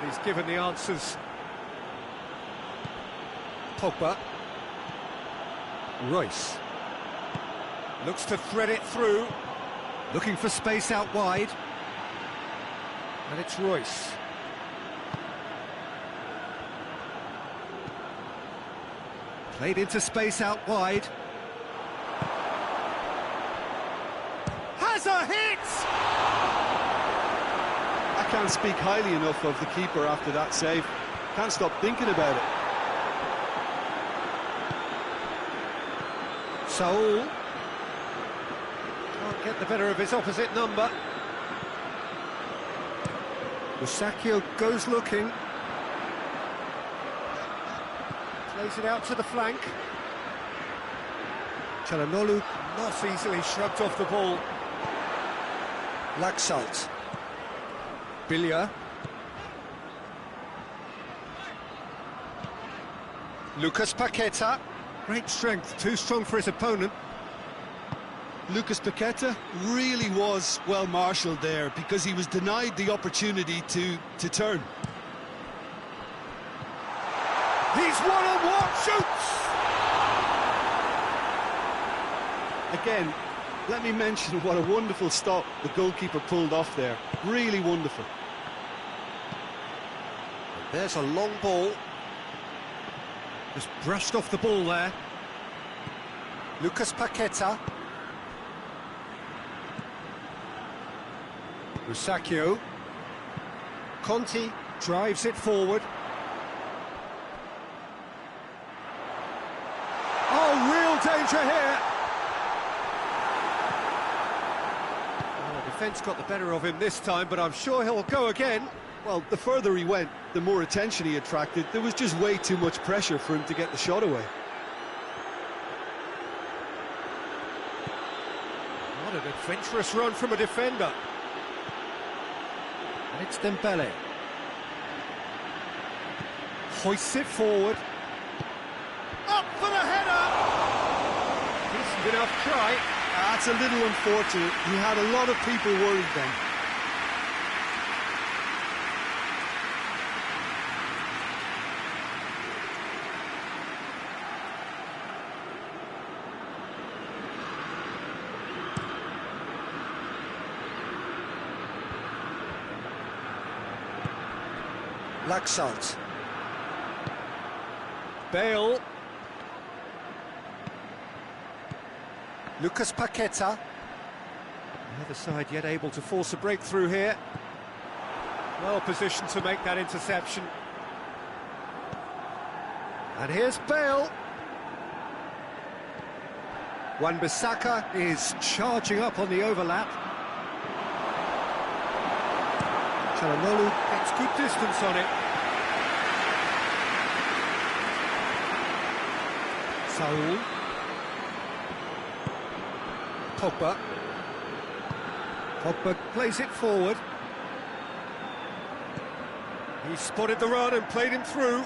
But he's given the answers. Pogba. Royce. Looks to thread it through. Looking for space out wide. And it's Royce. Played into space out wide. Has a hit! I can't speak highly enough of the keeper after that save. Can't stop thinking about it. Saul. Can't get the better of his opposite number. Musacchio goes looking. Plays it out to the flank. Çalhanoğlu not easily shrugged off the ball. Laxalt. Bilya. Lucas Paqueta. Great strength, too strong for his opponent. Lucas Paqueta really was well marshalled there because he was denied the opportunity to turn. He's one-on-one, shoots! Again, let me mention what a wonderful stop the goalkeeper pulled off there. Really wonderful. There's a long ball. Just brushed off the ball there. Lucas Paqueta. Musacchio. Conti drives it forward. Oh, real danger here. Well, the defence got the better of him this time, but I'm sure he'll go again. Well, the further he went, the more attention he attracted. There was just way too much pressure for him to get the shot away. What an adventurous run from a defender. And it's Dembele. Hoists it forward. Up for the header! Decent enough try. That's a little unfortunate. He had a lot of people worried then. Laxalt. Bale. Lucas Paqueta. The other side yet able to force a breakthrough here. Well positioned to make that interception. And here's Bale. Wan-Bissaka is charging up on the overlap. Çalhanoğlu gets good distance on it. Saul. Pogba. Pogba plays it forward. He spotted the run and played him through.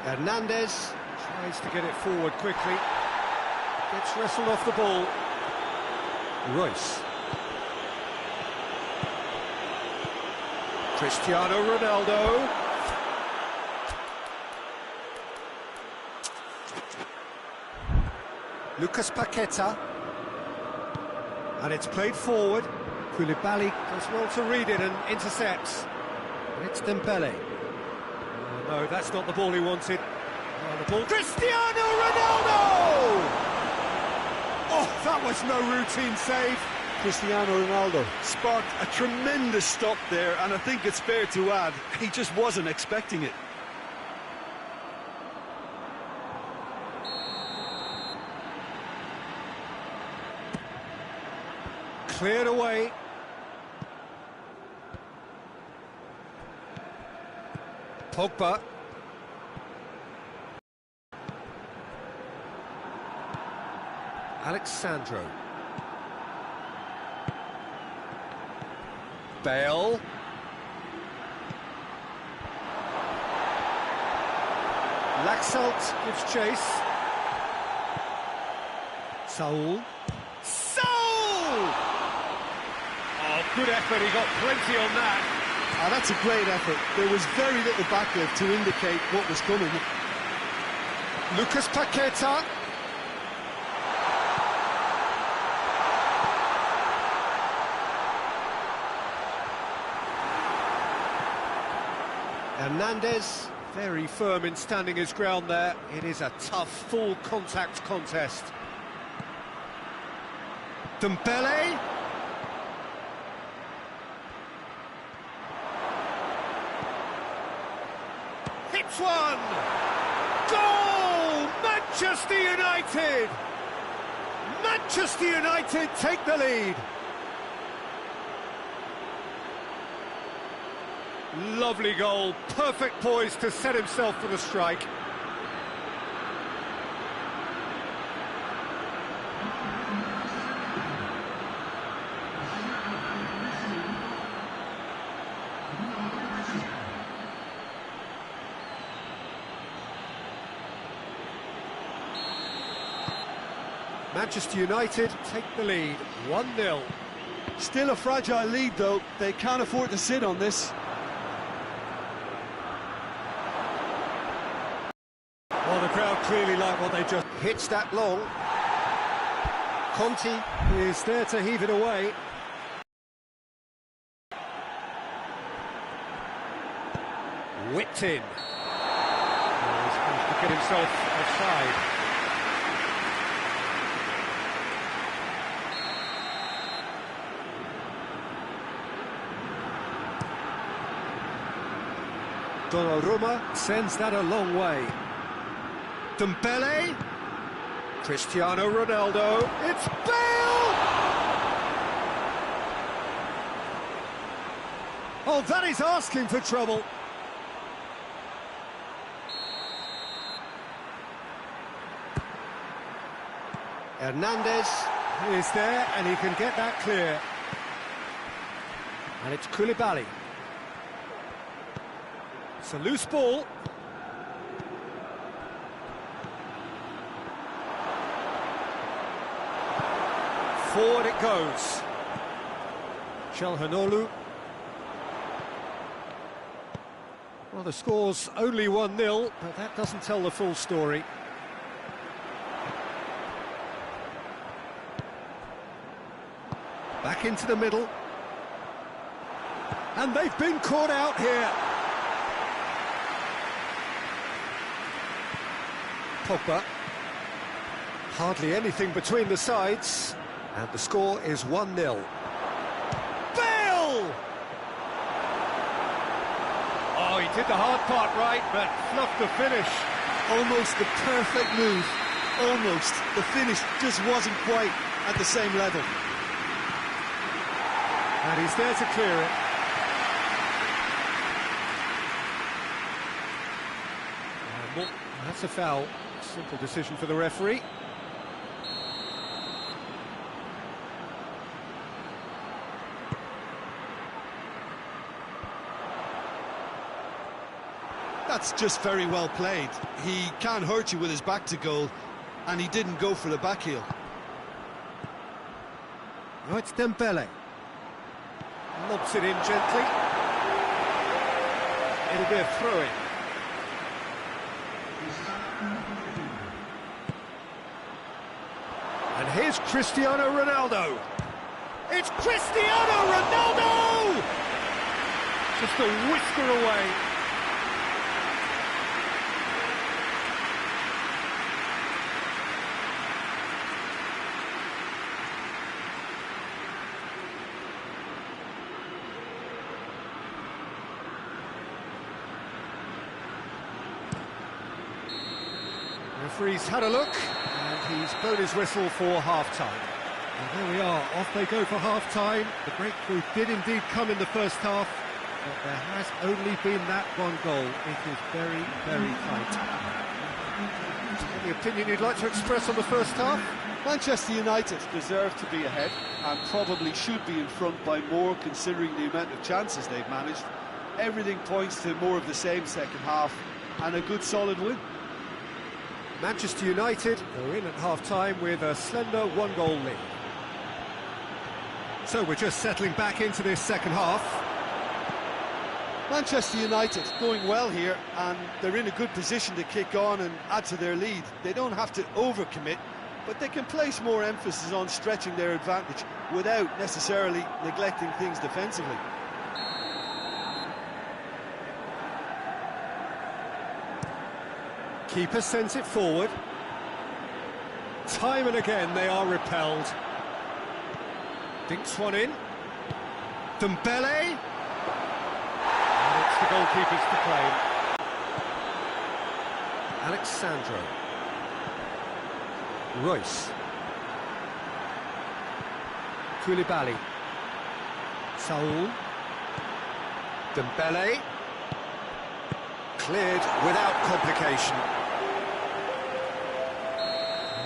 Hernandez tries to get it forward quickly. Gets wrestled off the ball. Royce. Cristiano Ronaldo. Lucas Paqueta. And it's played forward. Koulibaly does well to read it and intercepts. And it's Dembele. Oh, no, that's not the ball he wanted. Oh, the ball. Cristiano Ronaldo! Oh, that was no routine save. Cristiano Ronaldo sparked a tremendous stop there, and I think it's fair to add, he just wasn't expecting it. Cleared away. Pogba. Alexandro. Bale. Laxalt gives chase. Saul. Saul! Oh, good effort, he got plenty on that. Oh, that's a great effort. There was very little backup to indicate what was coming. Lucas Paqueta. Hernandez, very firm in standing his ground there. It is a tough, full contact contest. Dembele. Hits one! Goal! Manchester United! Manchester United take the lead. Lovely goal, perfect poise to set himself for the strike. Manchester United take the lead, 1-0. Still a fragile lead, though. They can't afford to sit on this. Well, the crowd clearly like what they just... Hits that long. Conti is there to heave it away. Whipped in. Oh, he's managed to get himself offside. Donnarumma sends that a long way. Dembele, Cristiano Ronaldo, it's Bale! Oh, that is asking for trouble. Hernandez is there and he can get that clear. And it's Koulibaly. It's a loose ball. Forward it goes. Çalhanoğlu. Well, the score's only 1-0, but that doesn't tell the full story. Back into the middle. And they've been caught out here. Pogba. Hardly anything between the sides. And the score is 1-0. Bale! Oh, he did the hard part right, but fluffed the finish. Almost the perfect move. Almost. The finish just wasn't quite at the same level. And he's there to clear it. Well, that's a foul. Simple decision for the referee. That's just very well played. He can't hurt you with his back to goal, and he didn't go for the back heel. Oh, it's Dembele. Lobs it in gently. It'll be a throw-in. And here's Cristiano Ronaldo. It's Cristiano Ronaldo! Just a whisker away. Referee's had a look, and he's blown his whistle for half-time. And there we are, off they go for half-time. The breakthrough did indeed come in the first half, but there has only been that one goal. It is very, very tight. Any opinion you'd like to express on the first half? Manchester United deserve to be ahead, and probably should be in front by more, considering the amount of chances they've managed. Everything points to more of the same second half, and a good solid win. Manchester United are in at half-time with a slender one-goal lead. So we're just settling back into this second half. Manchester United going well here, and they're in a good position to kick on and add to their lead. They don't have to overcommit, but they can place more emphasis on stretching their advantage without necessarily neglecting things defensively. Keeper sends it forward. Time and again they are repelled. Dinks one in. Dembele. And it's the goalkeepers to claim. Alexandro. Royce. Koulibaly. Saul. Dembele. Cleared without complication.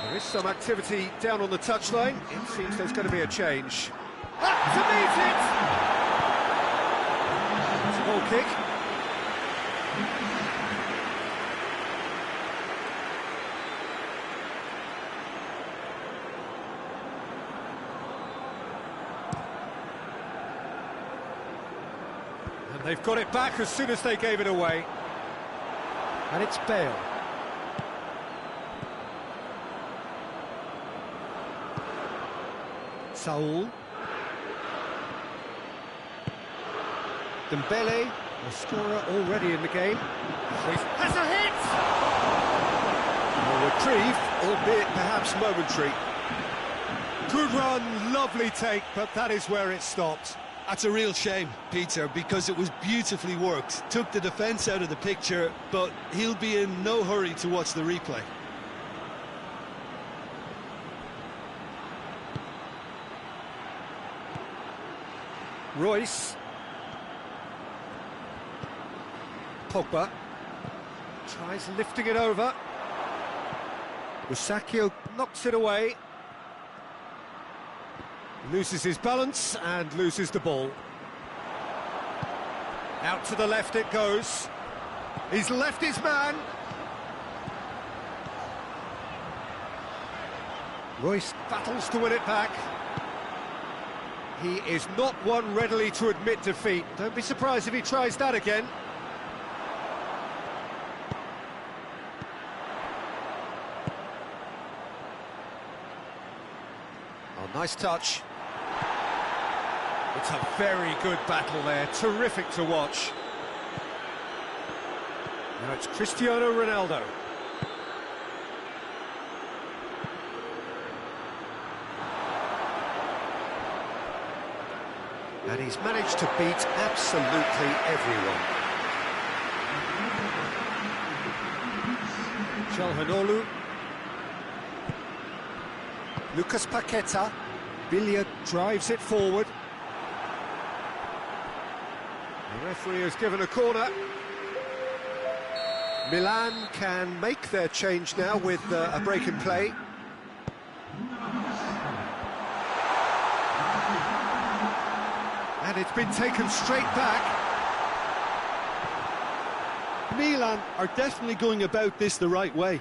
There is some activity down on the touchline. It seems there's going to be a change. To meet it! It's a goal kick. And they've got it back as soon as they gave it away. And it's Bale. Saul. Dembele, the scorer already in the game. Has a hit! A reprieve, albeit perhaps momentary. Good run, lovely take, but that is where it stopped. That's a real shame, Peter, because it was beautifully worked. Took the defence out of the picture, but he'll be in no hurry to watch the replay. Royce. Pogba. Tries lifting it over. Musacchio knocks it away. Loses his balance and loses the ball. Out to the left it goes. He's left his man. Royce battles to win it back. He is not one readily to admit defeat. Don't be surprised if he tries that again. Oh, nice touch. It's a very good battle there, terrific to watch. Now it's Cristiano Ronaldo. And he's managed to beat absolutely everyone. Calhanoglu. Lucas Paqueta. Villa drives it forward. The referee has given a corner. Milan can make their change now with a break in play. And it's been taken straight back. Milan are definitely going about this the right way.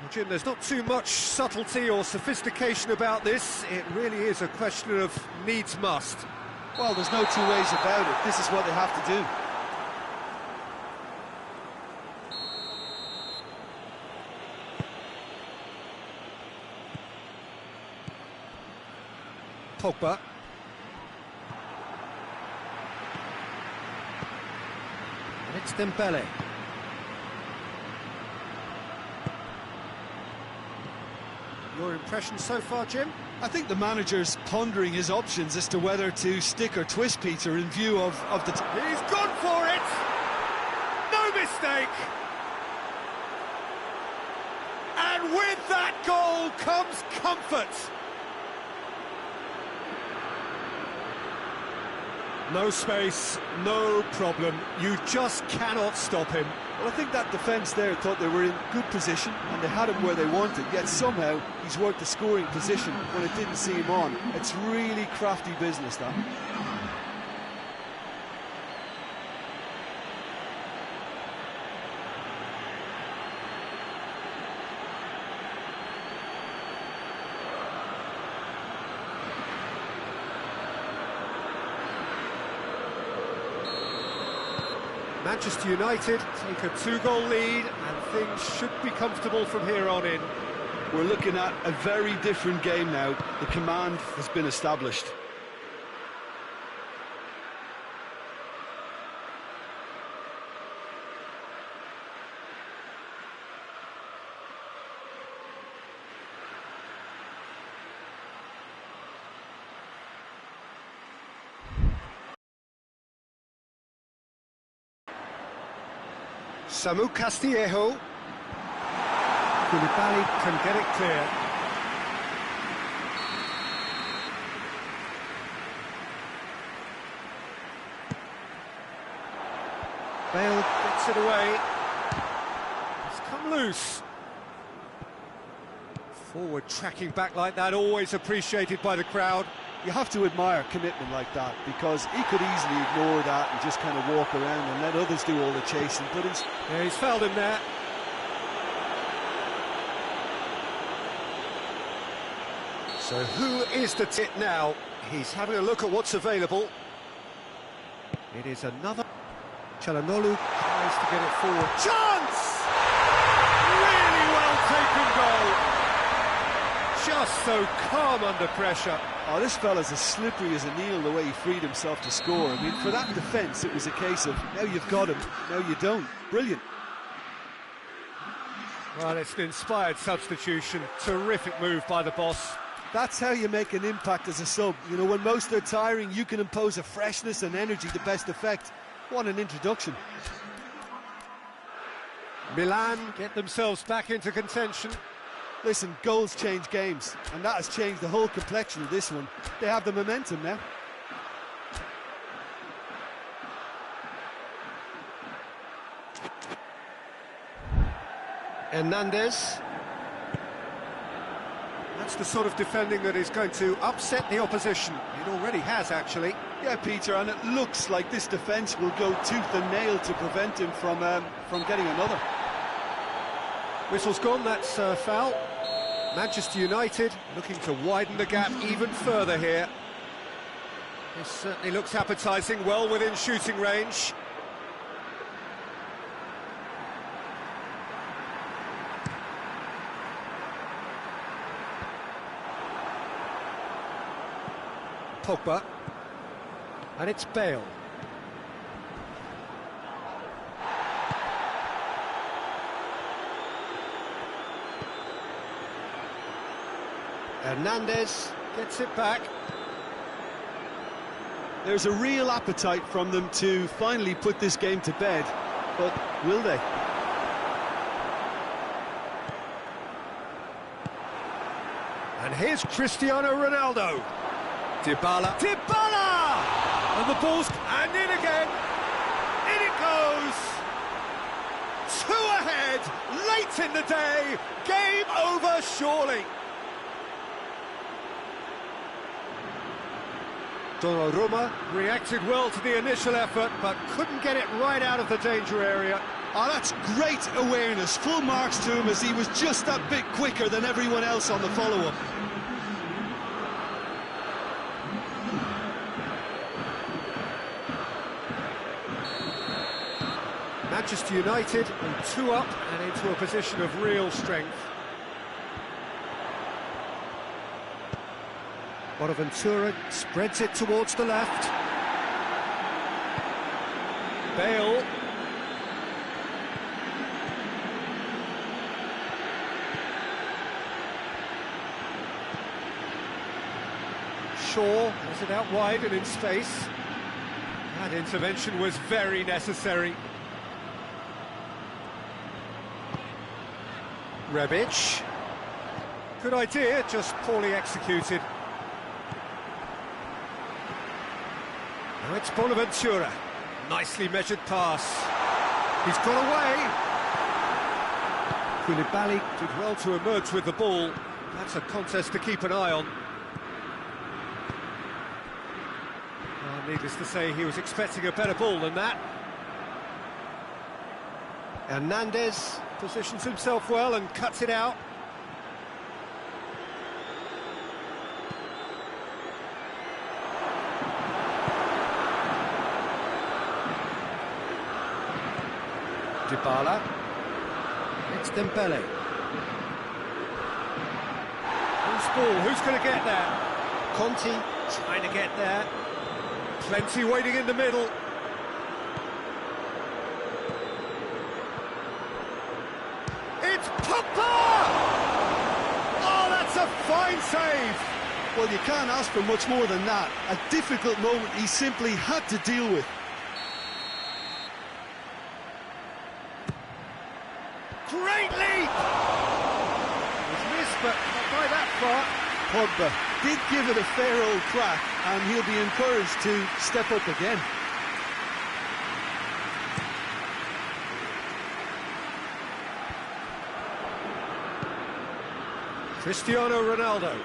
Well, Jim, there's not too much subtlety or sophistication about this. It really is a question of needs must. Well, there's no two ways about it. This is what they have to do. Pogba. And it's Dembele. Your impression so far, Jim? I think the manager's pondering his options as to whether to stick or twist Peter in view of the... He's gone for it! No mistake! And with that goal comes comfort! No space, no problem. You just cannot stop him. Well, I think that defence there thought they were in good position and they had him where they wanted, yet somehow he's worked the scoring position when it didn't see him on. It's really crafty business, that. Manchester United take a 2-goal lead, and things should be comfortable from here on in. We're looking at a very different game now. The command has been established. Samu Castillejo. Koulibaly can get it clear. Bale gets it away. It's come loose. Forward tracking back like that, always appreciated by the crowd. You have to admire commitment like that, because he could easily ignore that and just kind of walk around and let others do all the chasing, but yeah, he's fouled him there. So who is the tit now? He's having a look at what's available. It is another. Çalhanoğlu tries to get it forward. Chance! Really well taken goal. Just so calm under pressure. Oh, this fella's as slippery as a needle the way he freed himself to score. I mean, for that defence, it was a case of, now you've got him, now you don't. Brilliant. Well, it's an inspired substitution. Terrific move by the boss. That's how you make an impact as a sub. You know, when most are tiring, you can impose a freshness and energy to best effect. What an introduction. Milan get themselves back into contention. Listen, goals change games, and that has changed the whole complexion of this one. They have the momentum now. Hernandez. That's the sort of defending that is going to upset the opposition. It already has, actually. Yeah, Peter, and it looks like this defence will go tooth and nail to prevent him from getting another. Whistle's gone, that's a foul. Manchester United looking to widen the gap even further here. This certainly looks appetising, well within shooting range. Pogba. And it's Bale. Hernandez gets it back. There's a real appetite from them to finally put this game to bed, but will they? And here's Cristiano Ronaldo. Dybala. And the ball's... and in again. In it goes. 2 ahead. Late in the day. Game over, surely. Donnarumma reacted well to the initial effort, but couldn't get it right out of the danger area. Oh, that's great awareness. Full marks to him, as he was just that bit quicker than everyone else on the follow-up. Manchester United are 2 up and into a position of real strength. Bonaventura spreads it towards the left. Bale. Shaw has it out wide and in space. That intervention was very necessary. Rebic. Good idea, just poorly executed. Now it's Bonaventura. Nicely measured pass. He's got away. Koulibaly did well to emerge with the ball. That's a contest to keep an eye on. Needless to say, he was expecting a better ball than that. Hernandez positions himself well and cuts it out. Dybala. It's Dembele. Who's ball? Who's going to get there? Conti trying to get there. Plenty waiting in the middle. It's Pogba! Oh, that's a fine save! Well, you can't ask for much more than that. A difficult moment he simply had to deal with. Great leap! It was missed, but not by that far. Pogba did give it a fair old crack, and he'll be encouraged to step up again. Cristiano Ronaldo.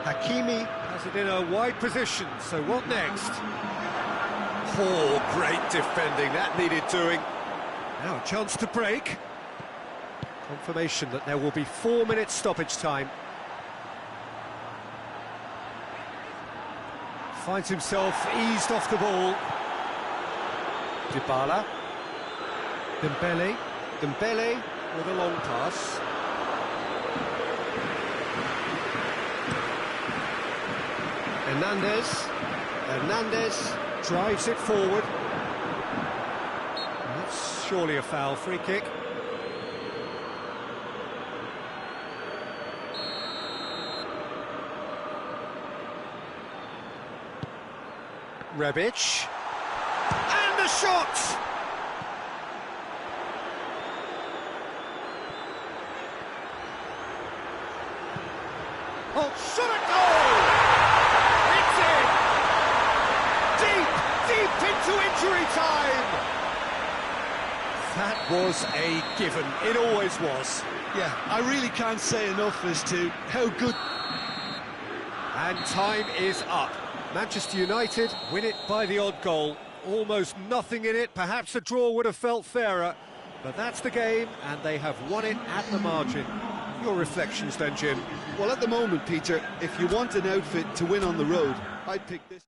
Hakimi has it in a wide position, so what next? Oh, great defending, that needed doing. Now a chance to break. Confirmation that there will be 4 minutes stoppage time. Finds himself eased off the ball. Dybala. Dembele. Dembele with a long pass. Hernandez drives it forward. That's surely a foul, free kick. Rebic. And the shot! Oh, should it go? It's in! Deep into injury time! That was a given. It always was. Yeah, I really can't say enough as to how good... And time is up. Manchester United win it by the odd goal. Almost nothing in it. Perhaps a draw would have felt fairer. But that's the game, and they have won it at the margin. Your reflections then, Jim? Well, at the moment, Peter, if you want an outfit to win on the road, I'd pick this.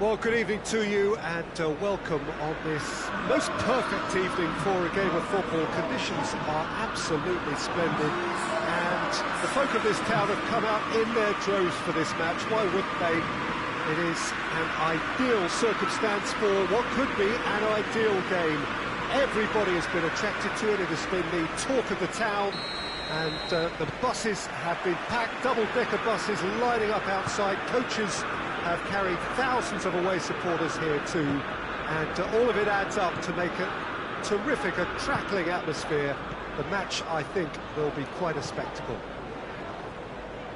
Well, good evening to you and welcome on this most perfect evening for a game of football. Conditions are absolutely splendid and the folk of this town have come out in their droves for this match. Why wouldn't they? It is an ideal circumstance for what could be an ideal game. Everybody has been attracted to it. It has been the talk of the town. And the buses have been packed, double-decker buses lining up outside. Coaches have carried thousands of away supporters here too. And all of it adds up to make a terrific, a crackling atmosphere. The match, I think, will be quite a spectacle.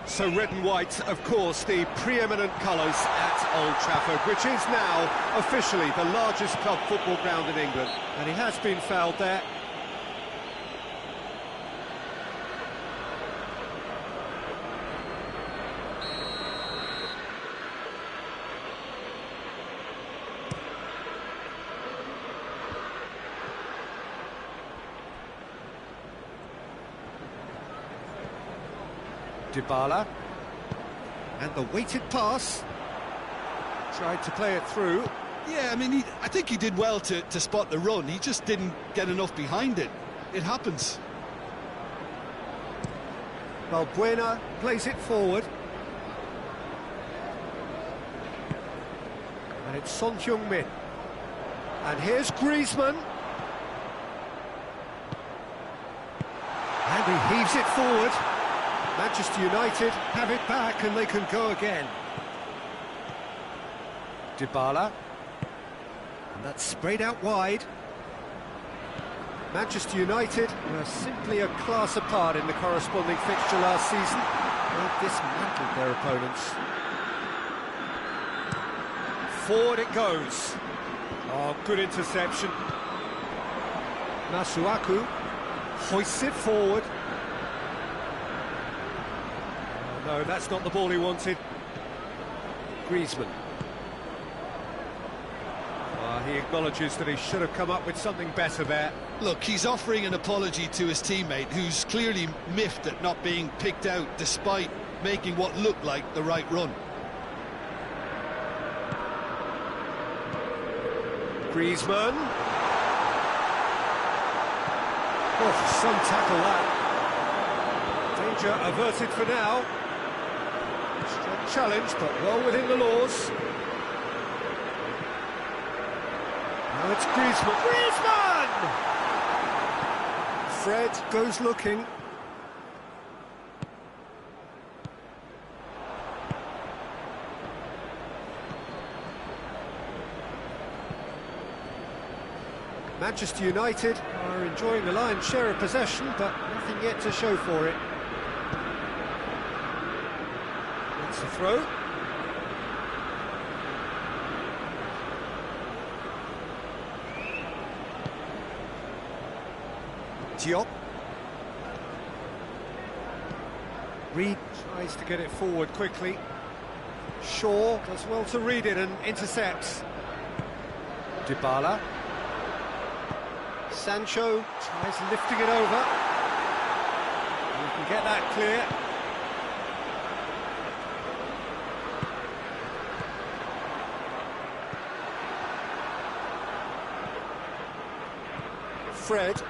So red and white, of course, the preeminent colours at Old Trafford, which is now officially the largest club football ground in England. And he has been fouled there. Dybala, and the weighted pass, tried to play it through. Yeah, I mean, I think he did well to spot the run. He just didn't get enough behind it. It happens. Valbuena plays it forward. And it's Son Heung-min. And here's Griezmann. And he heaves it forward. Manchester United have it back and they can go again. Dybala. And that's sprayed out wide. Manchester United were simply a class apart in the corresponding fixture last season. They dismantled their opponents. Forward it goes. Oh, good interception. Masuaku hoists it forward. No, that's not the ball he wanted. Griezmann. He acknowledges that he should have come up with something better there. Look, he's offering an apology to his teammate, who's clearly miffed at not being picked out despite making what looked like the right run. Griezmann. Oh, some tackle that. Danger averted for now. Strong challenge, but well within the laws. Now it's Griezmann. Griezmann! Fred goes looking. Manchester United are enjoying the lion's share of possession, but nothing yet to show for it. That's the throw. Diop. Reed tries to get it forward quickly. Shaw does well to read it and intercepts. Dybala. Sancho tries lifting it over. We can get that clear. Fred.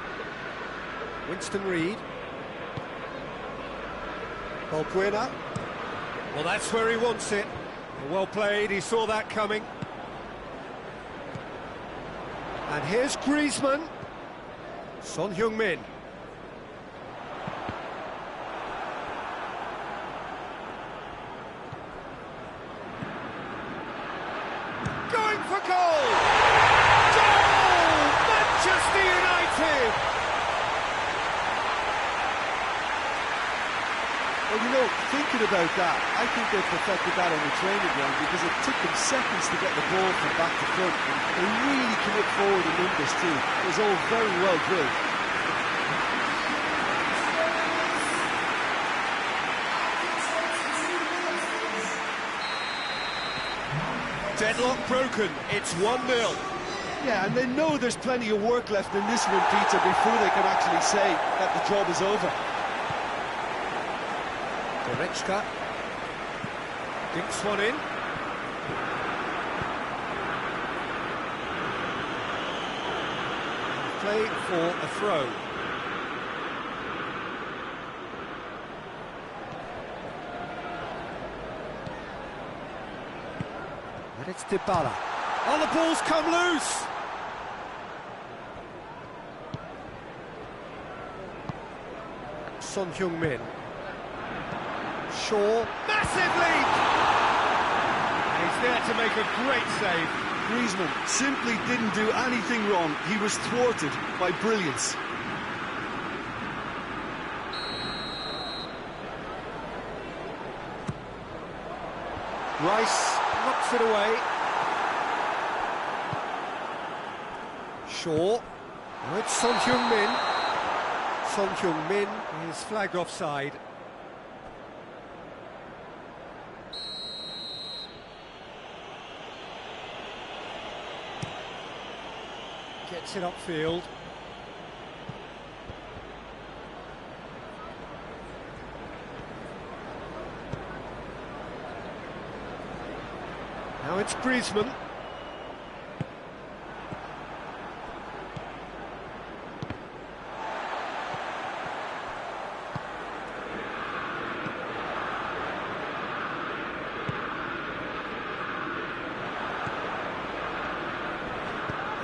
Winston Reed. Valbuena. Well, that's where he wants it. Well played, he saw that coming. And here's Griezmann. Son Heung-min. Going for goal! Goal! Manchester United! Well, you know, thinking about that, I think they perfected that on the training ground because it took them seconds to get the ball from back to front. And they really commit forward in numbers too. It was all very well drilled. Deadlock broken, it's 1-0. Yeah, and they know there's plenty of work left in this one, Peter, before they can actually say that the job is over. Goretzka dinks one in. play for a throw. And it's Dybala. Oh, the ball's come loose! Son Heung-min. Shaw, massive lead! He's there to make a great save. Griezmann simply didn't do anything wrong. He was thwarted by brilliance. Rice knocks it away. Shaw. Oh, it's Son Heung-min. Son Heung-min is flagged offside. Gets it upfield. Now it's Griezmann.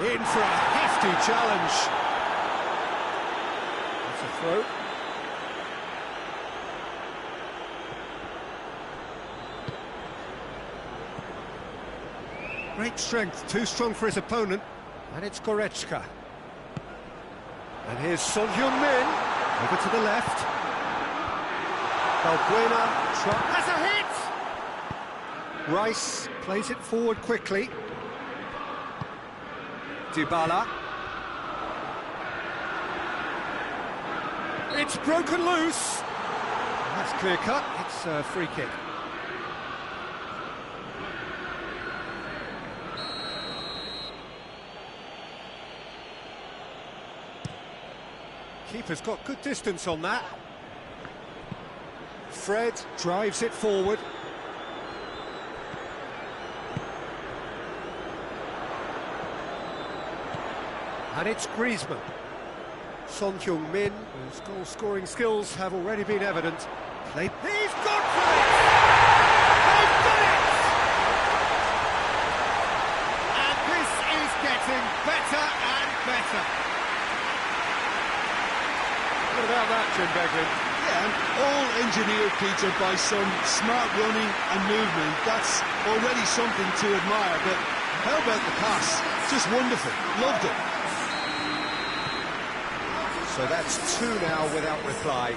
In for a hefty challenge. That's a throw. Great strength, too strong for his opponent. And it's Goretzka. And here's Son Heung-min. Over to the left. Balbuena has a hit! Rice plays it forward quickly. Dybala. It's broken loose. That's clear cut. It's a free kick. Keeper's got good distance on that. Fred drives it forward. And it's Griezmann. Son Heung-min, whose goal-scoring skills have already been evident. He's gone for it! They've done it! And this is getting better and better. What about that, Jim Beglin? Yeah, and all engineered, Peter, by some smart running and movement. That's already something to admire, but how about the pass? Just wonderful. Loved it. So that's two now without reply.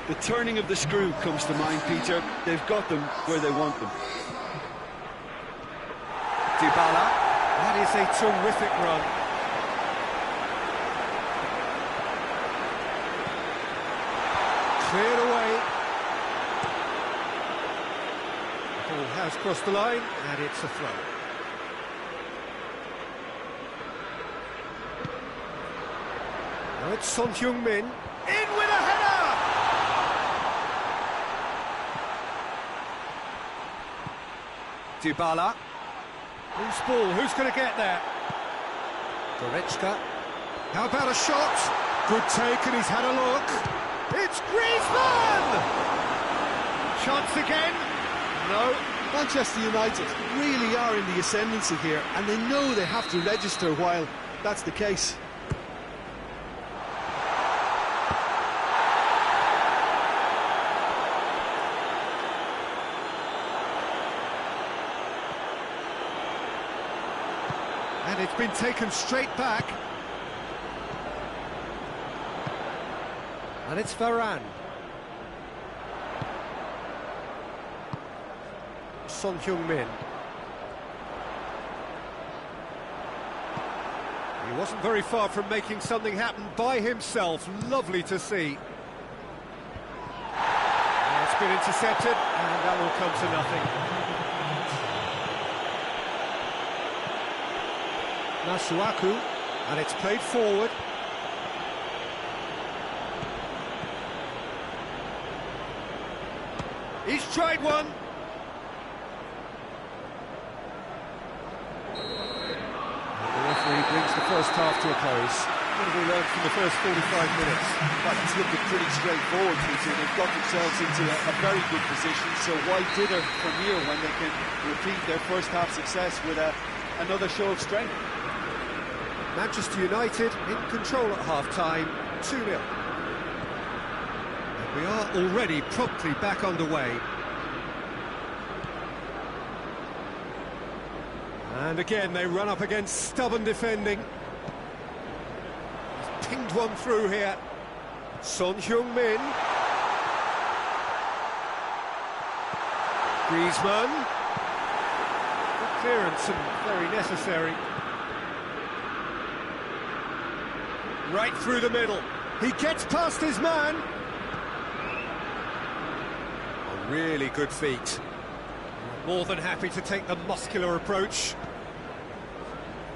The turning of the screw comes to mind, Peter. They've got them where they want them. Dybala. That is a terrific run. Cleared away. The ball has crossed the line, and it's a throw. Now it's Son Heung-min. In with a header! Dybala. Loose ball, who's going to get there? Goretzka. How about a shot? Good take, and he's had a look. It's Griezmann! Chance again? No. Manchester United really are in the ascendancy here, and they know they have to register while that's the case. And it's been taken straight back. And it's Varane. Son Heung-min. He wasn't very far from making something happen by himself. Lovely to see. And it's been intercepted, and that will come to nothing. Masuaku, and it's played forward. He's tried one. And the referee brings the first half to a close. What have we learned from the first 45 minutes? Well, it's looking pretty straightforward, Peter. They've got themselves into a very good position, so why dither from here when they can repeat their first half success with another show of strength? Manchester United in control at half-time, 2-0. And we are already promptly back underway. And again, they run up against stubborn defending. He's pinged one through here. Son Heung-min. Griezmann. Good clearance and very necessary. Right through the middle. He gets past his man. A really good feat. More than happy to take the muscular approach.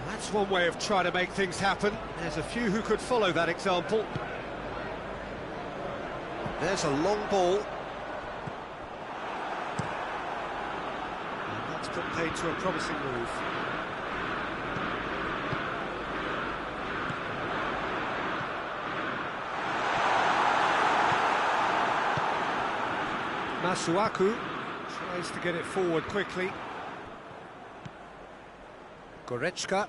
That's one way of trying to make things happen. There's a few who could follow that example. There's a long ball. And that's put paid to a promising move. Masuaku tries to get it forward quickly. Goretzka.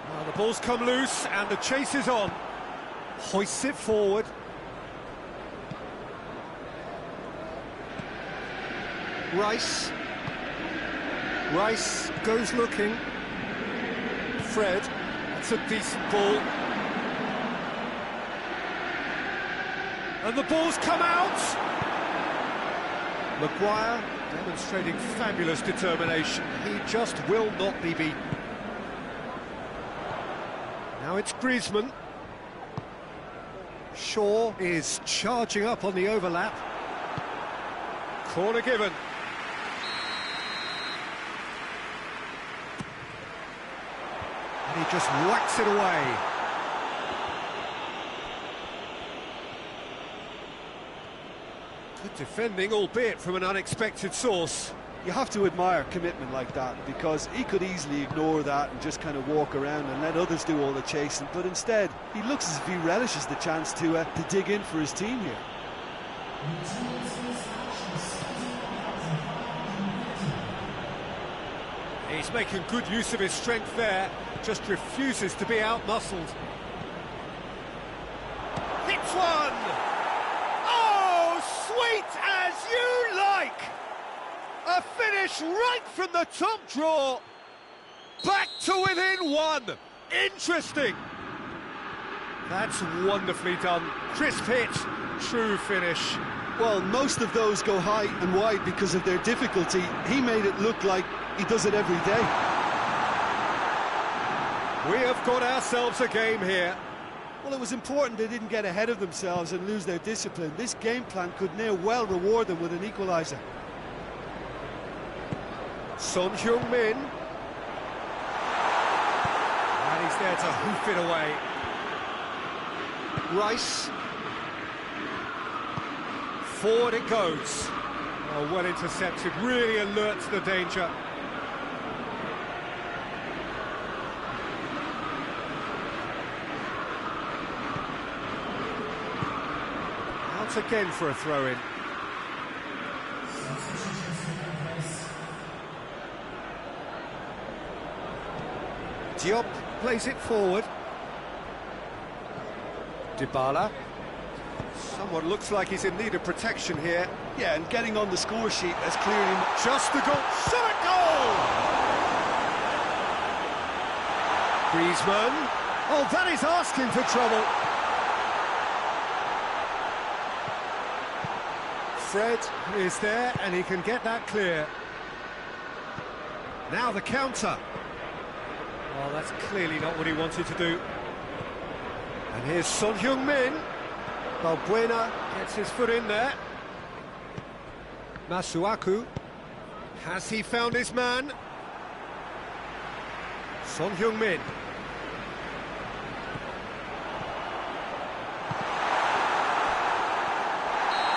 Well, the ball's come loose and the chase is on. Hoists it forward. Rice. Rice goes looking. Fred. That's a decent ball. And the ball's come out. Maguire demonstrating fabulous determination. He just will not be beaten. Now it's Griezmann. Shaw is charging up on the overlap. Corner given. And he just whacks it away. Good defending, albeit from an unexpected source. You have to admire commitment like that, because he could easily ignore that and just kind of walk around and let others do all the chasing, but instead he looks as if he relishes the chance to dig in for his team here. He's making good use of his strength there, just refuses to be out-muscled. Hits one! Sweet as you like! A finish right from the top draw. Back to within one. Interesting. That's wonderfully done. Crisp hit, true finish. Well, most of those go high and wide because of their difficulty. He made it look like he does it every day. We have got ourselves a game here. Well, it was important they didn't get ahead of themselves and lose their discipline. This game plan could near well reward them with an equaliser. Son Heung-min. And he's there to hoof it away. Rice. Forward it goes. Oh, well intercepted, really alert to the danger. Again for a throw-in. Diop plays it forward. Dybala. Someone looks like he's in need of protection here. Yeah, and getting on the score sheet, that's clearly just the goal. Shot a goal! Griezmann. Oh, that is asking for trouble. Fred is there, and he can get that clear. Now the counter. Well, that's clearly not what he wanted to do. And here's Son Heung-min. Balbuena gets his foot in there. Masuaku. Has he found his man? Son Heung-min.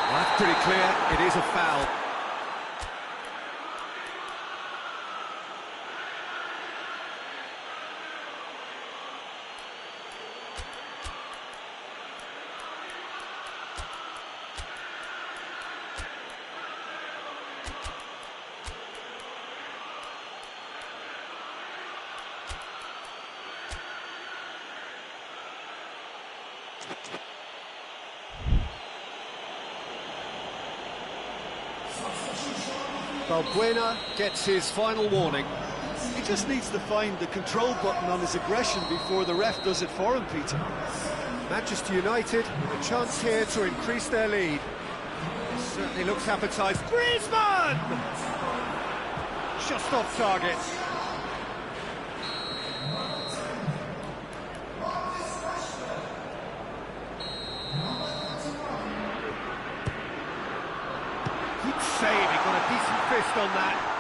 That's pretty clear, it is a foul. Balbuena gets his final warning. He just needs to find the control button on his aggression before the ref does it for him, Peter. Manchester United with a chance here to increase their lead. It certainly looks appetising. Griezmann! Just off target. Good save, he got a decent fist on that.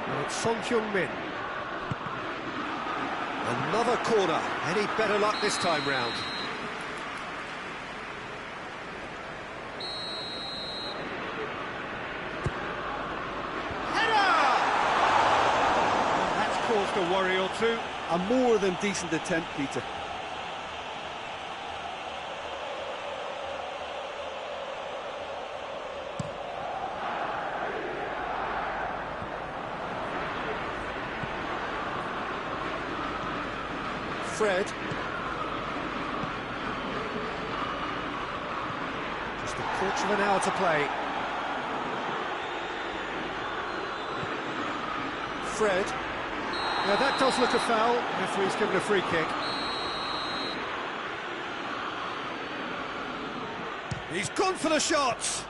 And it's Son Heung-min. Another corner. Any better luck this time round? Header! Well, that's caused a worry or two. A more than decent attempt, Peter. Fred. Just a quarter of an hour to play. Fred. Yeah, that does look a foul. Referee's given a free kick. He's gone for the shots.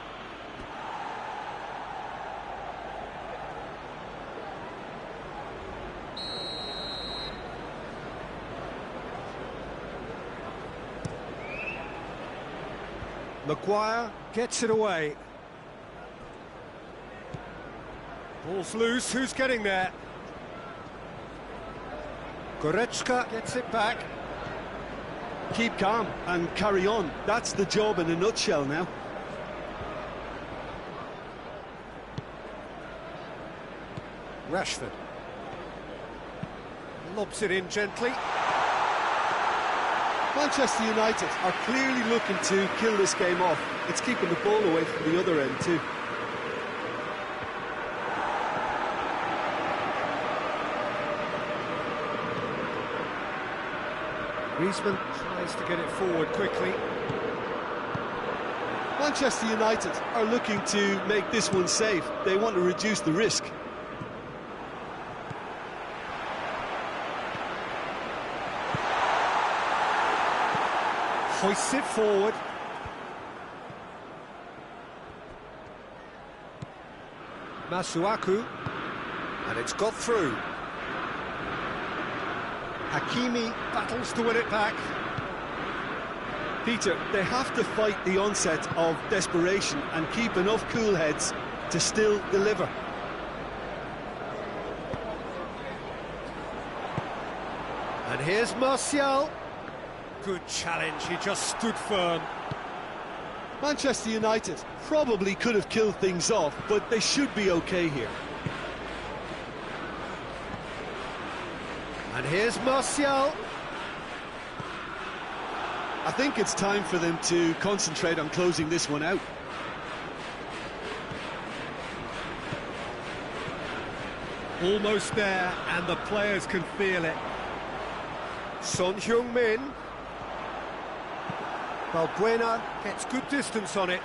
Maguire gets it away. Ball's loose, who's getting there? Goretzka gets it back. Keep calm and carry on. That's the job in a nutshell now. Rashford. Lobs it in gently. Manchester United are clearly looking to kill this game off. It's keeping the ball away from the other end too. Griezmann tries to get it forward quickly. Manchester United are looking to make this one safe. They want to reduce the risk. Hoists it forward. Masuaku. And it's got through. Hakimi battles to win it back. Peter, they have to fight the onset of desperation and keep enough cool heads to still deliver. And here's Martial. Good challenge, he just stood firm. Manchester United probably could have killed things off, but they should be okay here. And here's Martial. I think it's time for them to concentrate on closing this one out. Almost there, and the players can feel it. Son Heung-min. Balbuena gets good distance on it.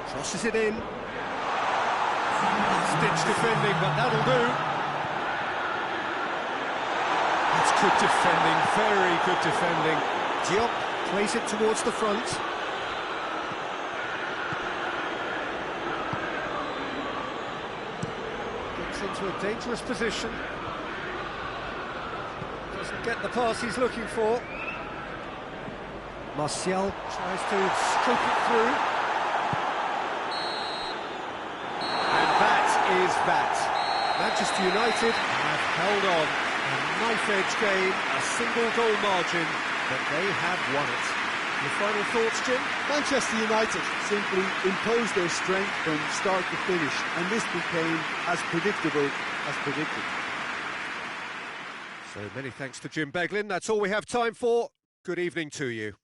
Crosses it in. Stitch defending, but that'll do. That's good defending, very good defending. Diop plays it towards the front. Gets into a dangerous position. Doesn't get the pass he's looking for. Martial tries to stroke it through. And that is that. Manchester United have held on. A knife-edge game, a single goal margin, but they have won it. Your final thoughts, Jim? Manchester United simply imposed their strength from start to finish, and this became as predictable as predicted. So many thanks to Jim Beglin. That's all we have time for. Good evening to you.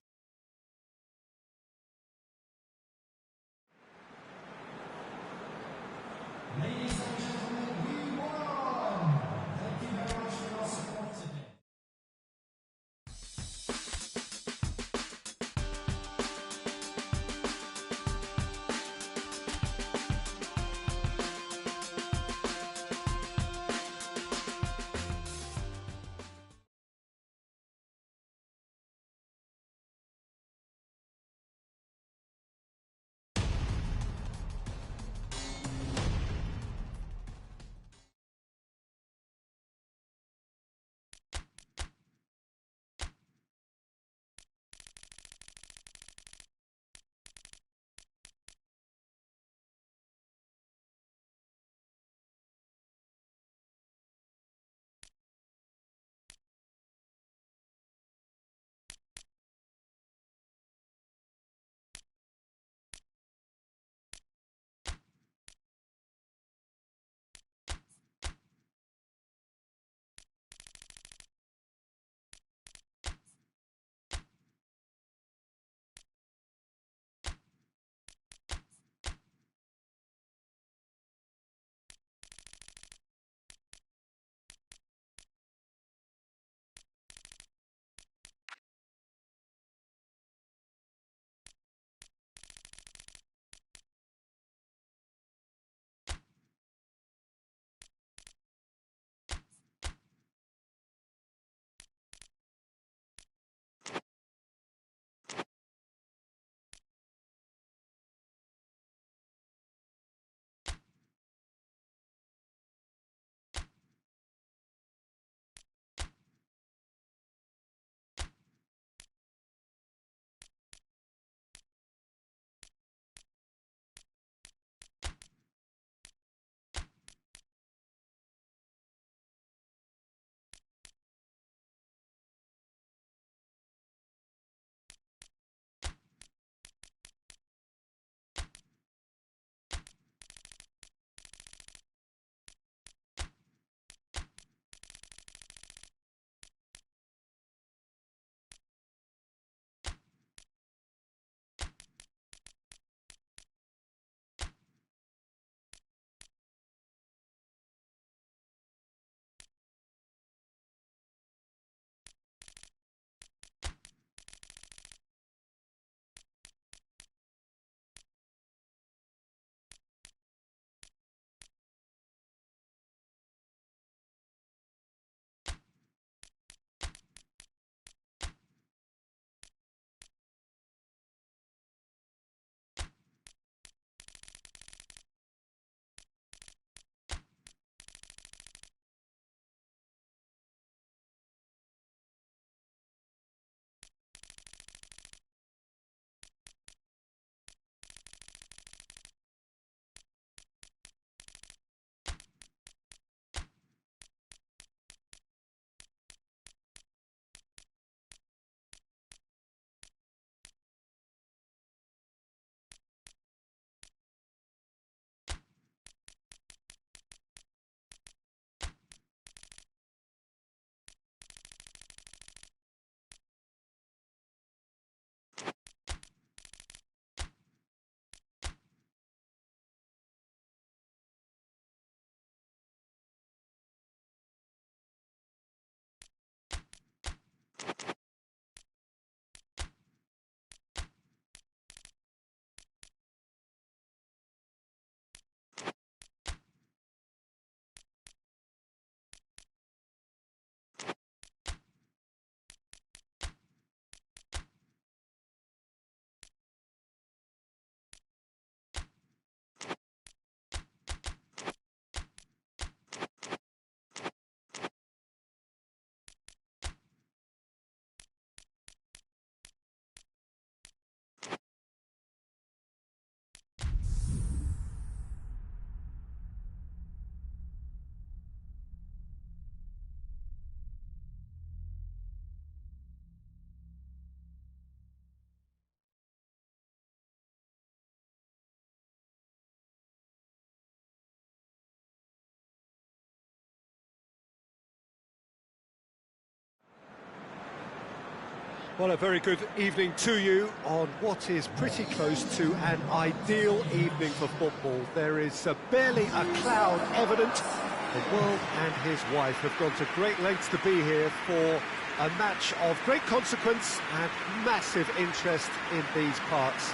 Well, a very good evening to you on what is pretty close to an ideal evening for football. There is barely a cloud evident. The world and his wife have gone to great lengths to be here for a match of great consequence and massive interest in these parts.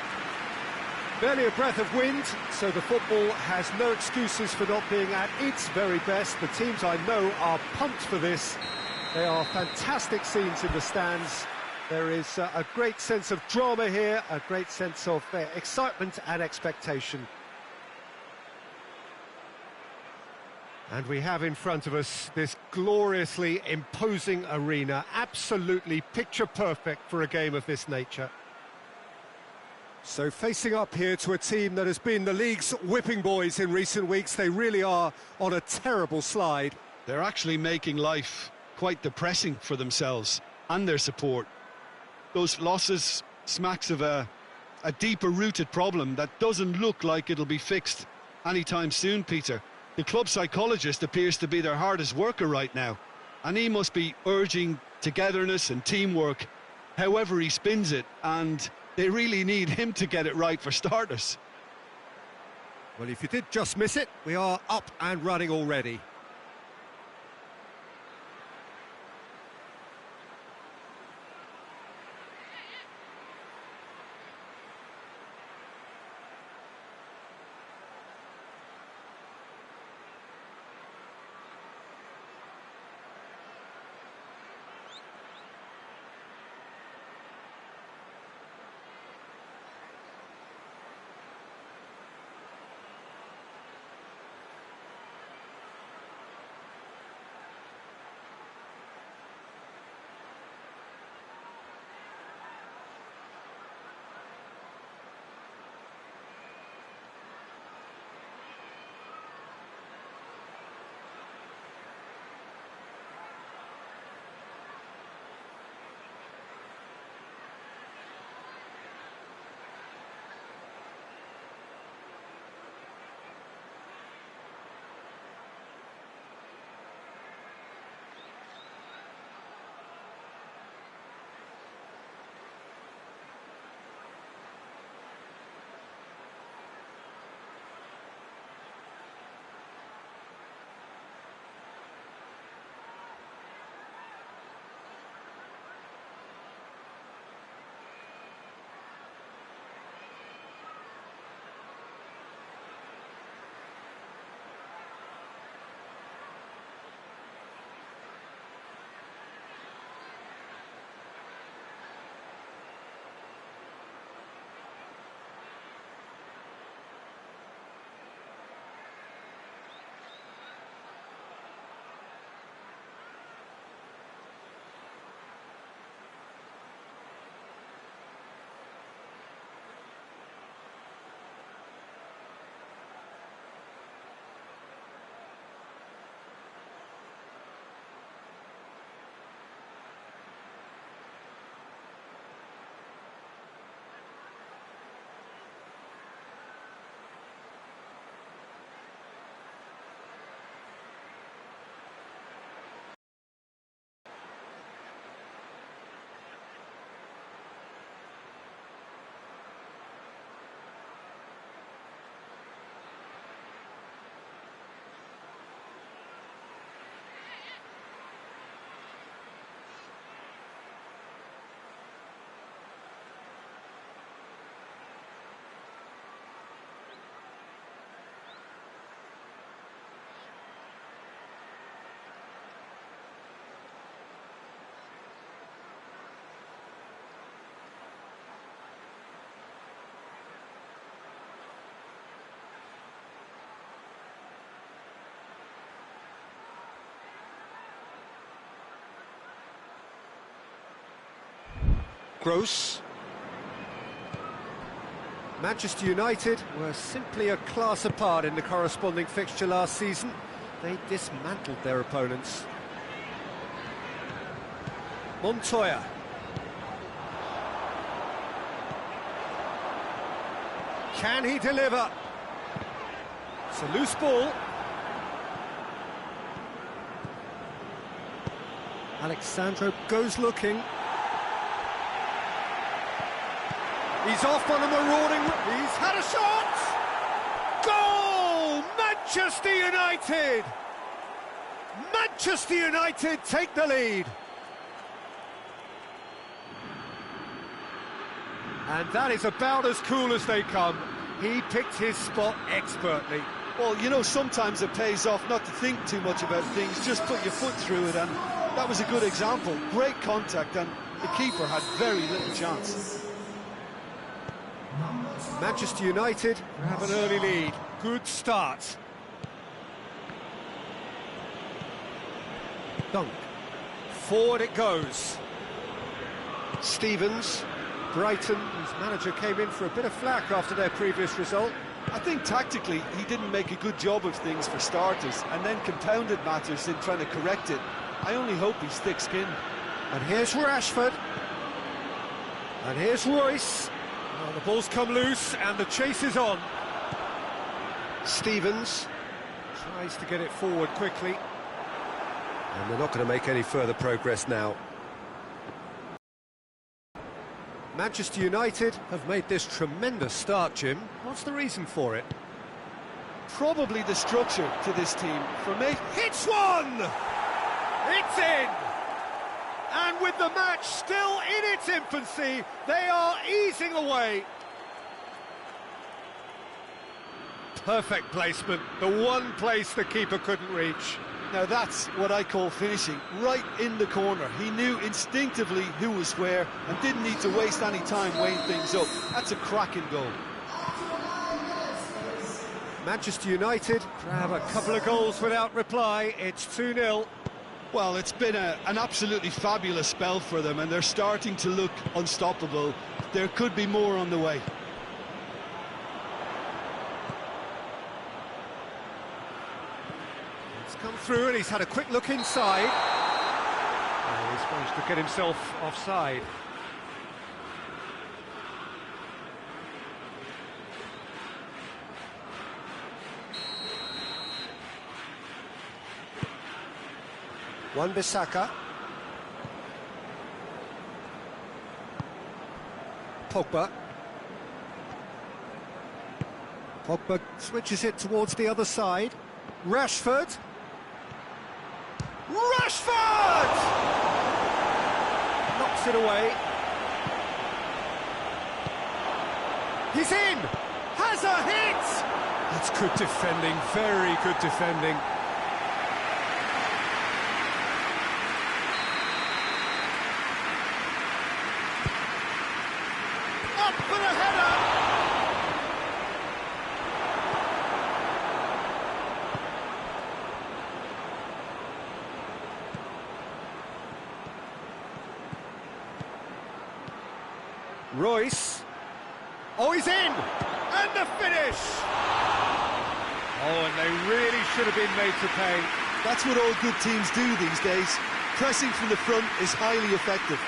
Barely a breath of wind, so the football has no excuses for not being at its very best. The teams I know are pumped for this. They are fantastic scenes in the stands. There is a great sense of drama here, a great sense of excitement and expectation. And we have in front of us this gloriously imposing arena, absolutely picture perfect for a game of this nature. So facing up here to a team that has been the league's whipping boys in recent weeks, they really are on a terrible slide. They're actually making life quite depressing for themselves and their support. Those losses smacks of a deeper-rooted problem that doesn't look like it'll be fixed anytime soon, Peter. The club psychologist appears to be their hardest worker right now, and he must be urging togetherness and teamwork however he spins it, and they really need him to get it right for starters. Well, if you did just miss it, we are up and running already. Gross. Manchester United were simply a class apart in the corresponding fixture last season. They dismantled their opponents. Montoya. Can he deliver? It's a loose ball. Alexandro goes looking. He's off on a marauding... He's had a shot! Goal! Manchester United! Manchester United take the lead. And that is about as cool as they come. He picked his spot expertly. Well, you know, sometimes it pays off not to think too much about things, just put your foot through it, and that was a good example. Great contact, and the keeper had very little chance. Manchester United have an early lead. Good start. Dunk. Forward it goes. Stevens. Brighton, whose manager came in for a bit of flack after their previous result. I think tactically he didn't make a good job of things for starters, and then compounded matters in trying to correct it. I only hope he's thick-skinned. And here's Rashford. And here's Royce. Oh, the ball's come loose and the chase is on. Stevens tries to get it forward quickly. And they're not going to make any further progress now. Manchester United have made this tremendous start, Jim. What's the reason for it? Probably the structure to this team. For me, hits one! It's in! And with the match still in its infancy, they are easing away. Perfect placement, the one place the keeper couldn't reach. Now that's what I call finishing, right in the corner. He knew instinctively who was where and didn't need to waste any time weighing things up. That's a cracking goal. Manchester United grab a couple of goals without reply. It's 2-0. Well, it's been an absolutely fabulous spell for them, and they're starting to look unstoppable. There could be more on the way. Come through and he's had a quick look inside. Oh, he's managed to get himself offside. Wan-Bissaka. Pogba. Pogba switches it towards the other side. Rashford. Rashford! Knocks it away. He's in! Has a hit! That's good defending, very good defending. Up for the header! Royce. Oh, he's in! And the finish! Oh, and they really should have been made to pay. That's what all good teams do these days. Pressing from the front is highly effective.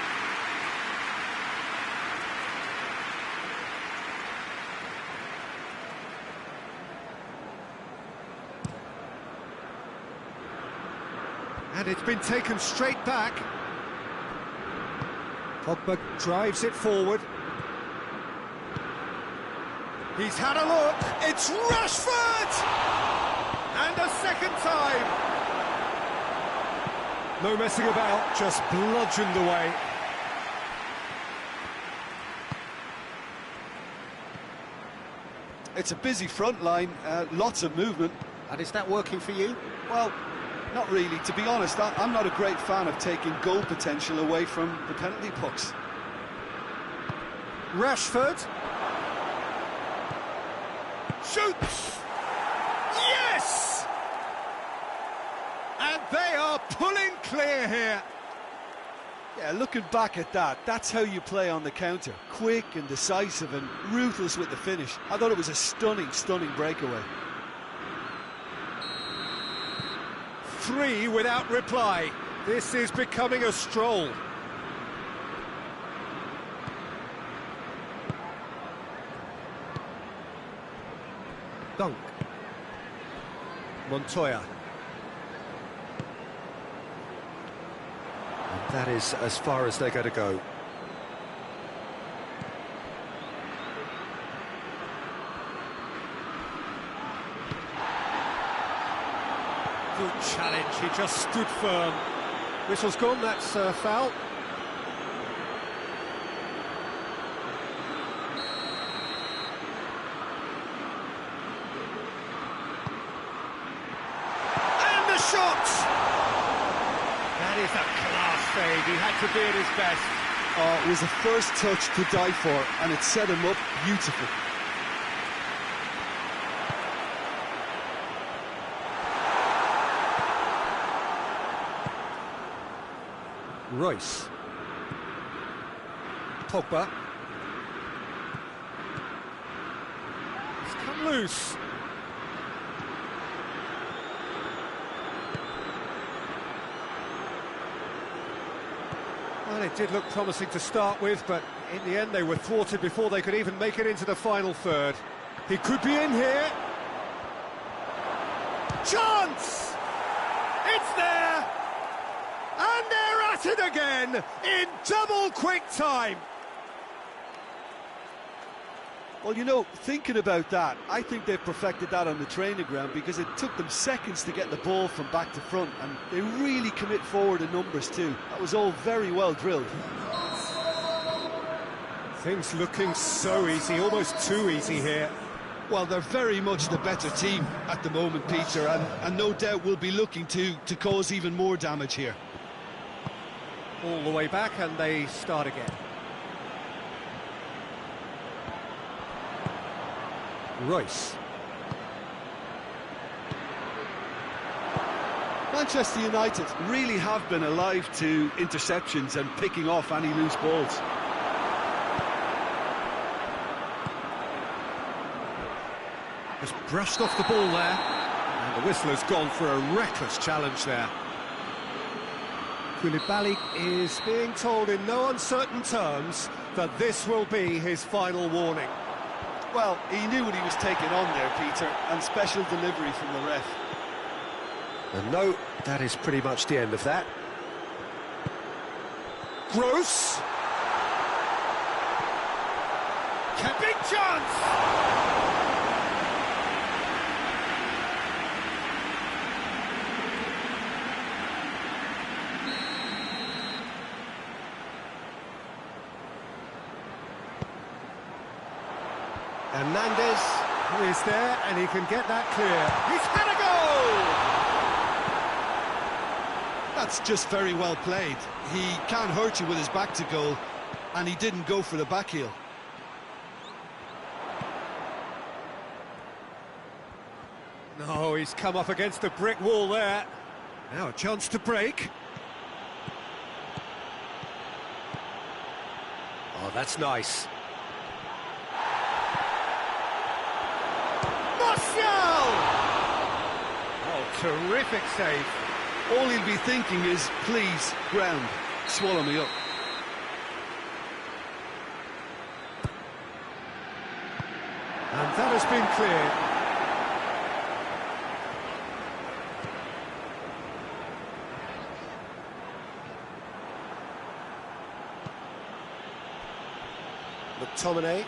And it's been taken straight back. Pogba drives it forward. He's had a look. It's Rashford! And a second time. No messing about, just bludgeoned away. It's a busy front line, lots of movement. And is that working for you? Well, not really. To be honest, I'm not a great fan of taking goal potential away from the penalty pucks. Rashford. Shoots! Yes! And they are pulling clear here. Yeah, looking back at that, that's how you play on the counter. Quick and decisive and ruthless with the finish. I thought it was a stunning, stunning breakaway. 3 without reply. This is becoming a stroll. Dunk. Montoya. And that is as far as they're going to go. Good challenge, he just stood firm. Whistle's gone, that's a foul. And the shot! That is a class save, he had to be at his best. Oh, it was the first touch to die for, and it set him up beautifully. Royce. Pogba. It's come loose. Well, it did look promising to start with, but in the end they were thwarted before they could even make it into the final third. He could be in here. Chance! It's there! And they're at it again, in double quick time. Well, you know, thinking about that, I think they've perfected that on the training ground because it took them seconds to get the ball from back to front, and they really commit forward in numbers too. That was all very well drilled. Things looking so easy, almost too easy here. Well, they're very much the better team at the moment, Peter, and no doubt will be looking to cause even more damage here. All the way back, and they start again. Royce. Manchester United really have been alive to interceptions and picking off any loose balls. Just brushed off the ball there, and the whistler's gone for a reckless challenge there. Koulibaly is being told in no uncertain terms that this will be his final warning. Well, he knew what he was taking on there, Peter, and special delivery from the ref. And no, that is pretty much the end of that. Gross! Big chance! Hernandez is there, and he can get that clear. He's had a goal! That's just very well played. He can't hurt you with his back to goal, and he didn't go for the back heel. No, he's come up against a brick wall there. Now a chance to break. Oh, that's nice. Oh, terrific save. All he'll be thinking is, please, ground, swallow me up. And that has been cleared. McTominay.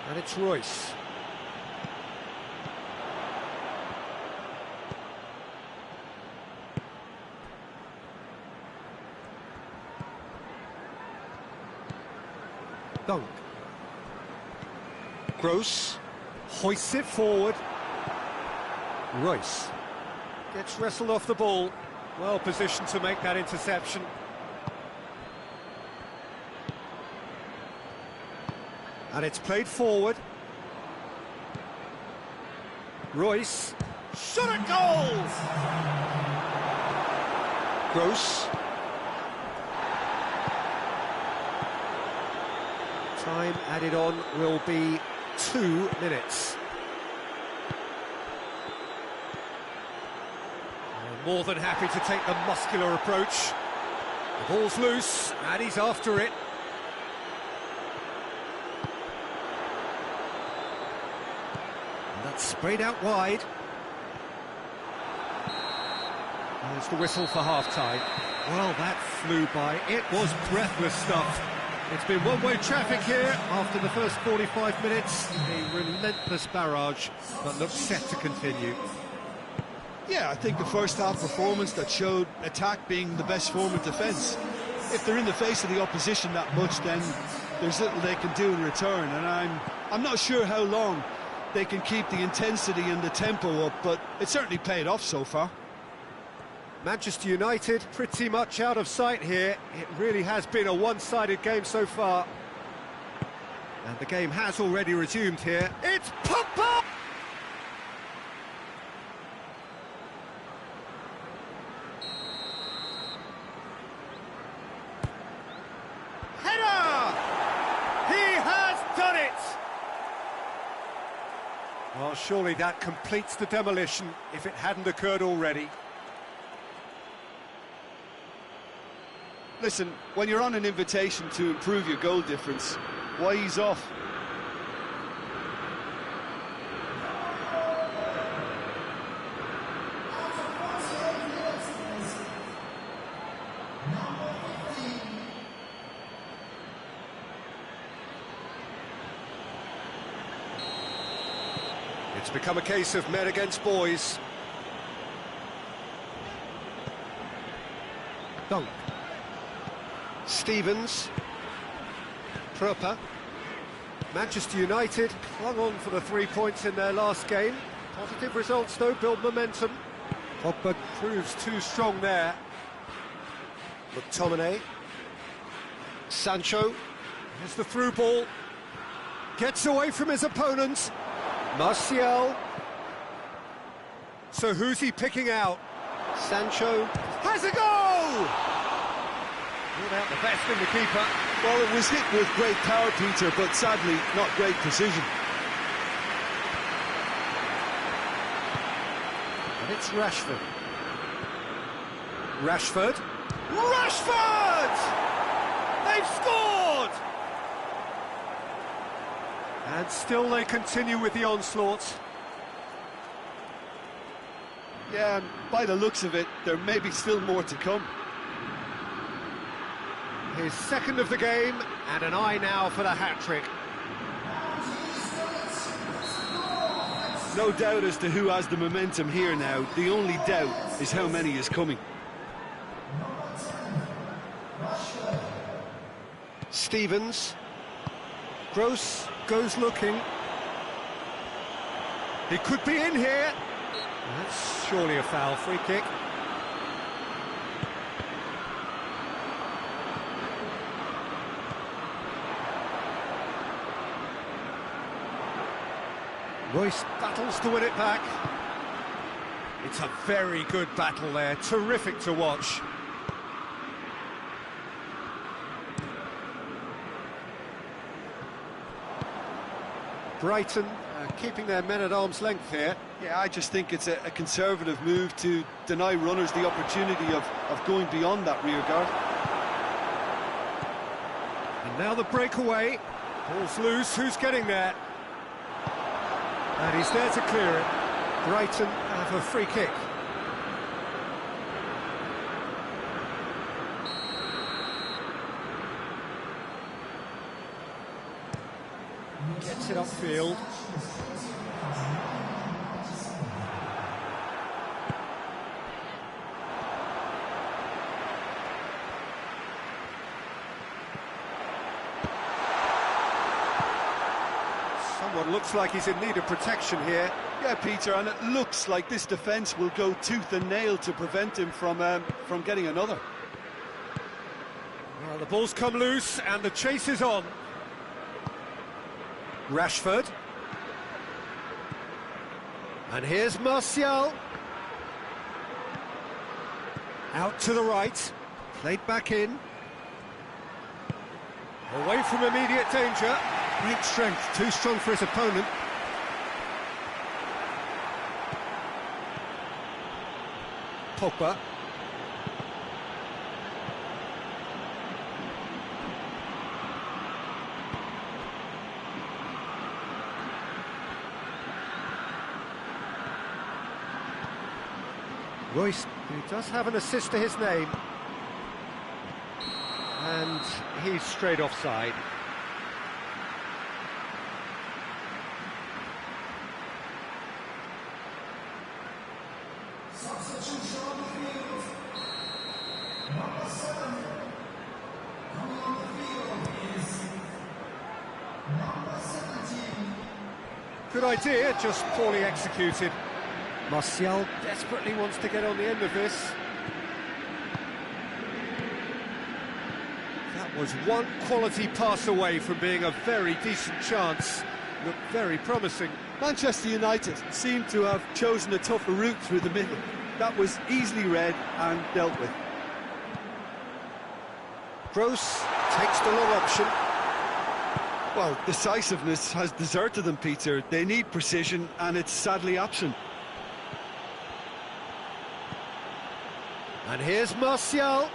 And it's Royce. Dunk. Gross hoists it forward. Royce gets wrestled off the ball. Well positioned to make that interception. And it's played forward. Royce, shot at goal! Gross. Time added on will be 2 minutes. More than happy to take the muscular approach. The ball's loose, and he's after it. And that's sprayed out wide. There's the whistle for half-time. Well, that flew by. It was breathless stuff. It's been one-way traffic here after the first 45 minutes. A relentless barrage that looks set to continue. Yeah, I think the first half performance that showed attack being the best form of defence. If they're in the face of the opposition that much, then there's little they can do in return, and I'm not sure how long they can keep the intensity and the tempo up, but it certainly paid off so far. Manchester United pretty much out of sight here. It really has been a one-sided game so far. And the game has already resumed here. It's Pogba! Header! He has done it! Well, surely that completes the demolition if it hadn't occurred already. Listen, when you're on an invitation to improve your goal difference, why ease off? It's become a case of men against boys. Dunk. Stevens. Proper. Manchester United clung on for the 3 points in their last game. Positive results though, build momentum. Pogba proves too strong there. McTominay. Sancho. Here's the through ball. Gets away from his opponent. Martial. So who's he picking out? Sancho has a goal! Ruled out the best in the keeper. Well, it was hit with great power, Peter, but sadly not great precision. And it's Rashford. Rashford. Rashford! They've scored! And still they continue with the onslaught. Yeah, and by the looks of it, there may be still more to come. His second of the game, and an eye now for the hat-trick. No doubt as to who has the momentum here now. The only doubt is how many is coming. Stevens. Gross goes looking. He could be in here. That's surely a foul. Free kick. Royce battles to win it back. It's a very good battle there. Terrific to watch. Brighton keeping their men at arm's length here. Yeah, I just think it's a conservative move to deny runners the opportunity of going beyond that rear guard. And now the breakaway. Ball's loose. Who's getting there? And he's there to clear it. Brighton have a free kick. Gets it upfield. Someone looks like he's in need of protection here. Yeah, Peter, and it looks like this defence will go tooth and nail to prevent him from getting another. Well, the ball's come loose and the chase is on. Rashford. And here's Martial. Out to the right, played back in. Away from immediate danger. Great strength, too strong for his opponent. Pogba. Royce, who does have an assist to his name. And he's straight offside. Substitution on the field. Number 7. Coming on the field is number 17. Good idea, just poorly executed. Martial desperately wants to get on the end of this. That was one quality pass away from being a very decent chance. Looked very promising. Manchester United seem to have chosen a tougher route through the middle. That was easily read and dealt with. Gross takes the long option. Well, decisiveness has deserted them, Peter. They need precision, and it's sadly absent. And here's Martial.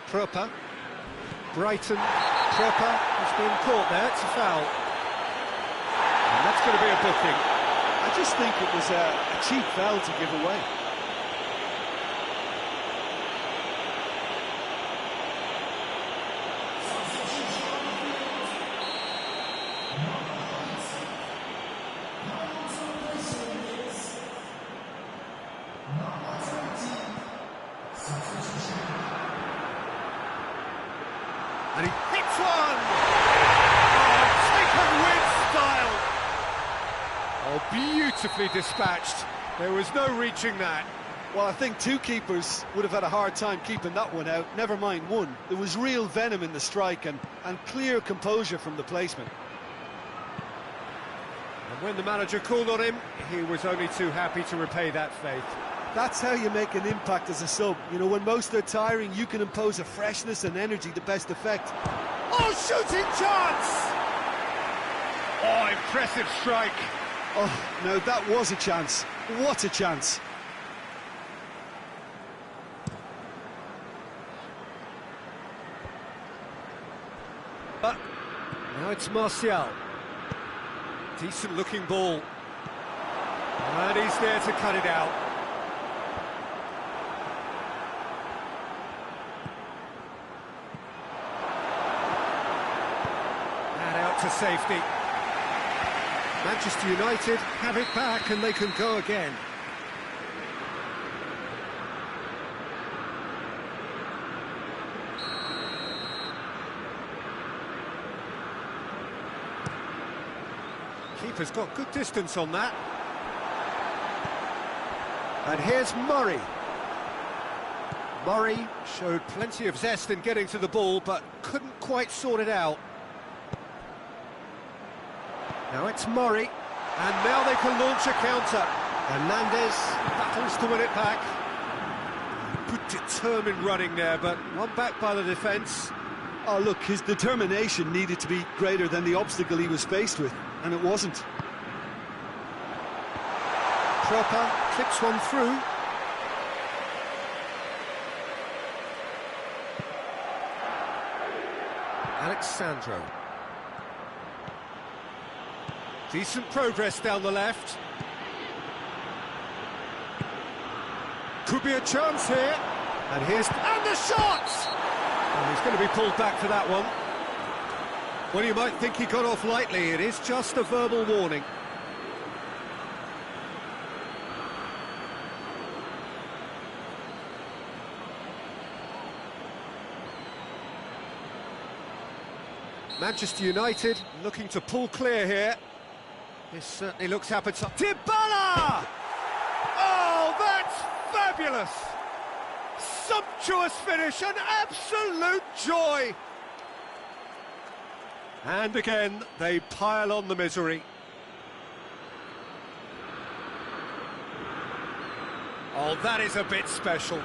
Proper. Brighton. Proper has been caught there. It's a foul. And that's going to be a booking. I just think it was a cheap foul to give away. And he hits one! Oh, taken with style! Oh, beautifully dispatched. There was no reaching that. Well, I think two keepers would have had a hard time keeping that one out, never mind one. There was real venom in the strike and clear composure from the placement. And when the manager called on him, he was only too happy to repay that faith. That's how you make an impact as a sub. You know, when most are tiring, you can impose a freshness and energy to best effect. Oh, shooting chance! Oh, impressive strike. Oh, no, that was a chance. What a chance. But now it's Martial. Decent looking ball. And he's there to cut it out. And out to safety. Manchester United have it back and they can go again. Keeper's got good distance on that. And here's Murray. Murray showed plenty of zest in getting to the ball, but couldn't quite sort it out. Now it's Murray, and now they can launch a counter. Hernandez battles to win it back. Good determined running there, but one back by the defence. Oh, look, his determination needed to be greater than the obstacle he was faced with. and it wasn't. Proper clips one through. Alexandro. Decent progress down the left. Could be a chance here. And the shot! And he's going to be pulled back for that one. Well, you might think he got off lightly. It is just a verbal warning. Manchester United looking to pull clear here. This certainly looks appetizing. Dybala! Oh, that's fabulous! Sumptuous finish, an absolute joy! And again, they pile on the misery. Oh, that is a bit special.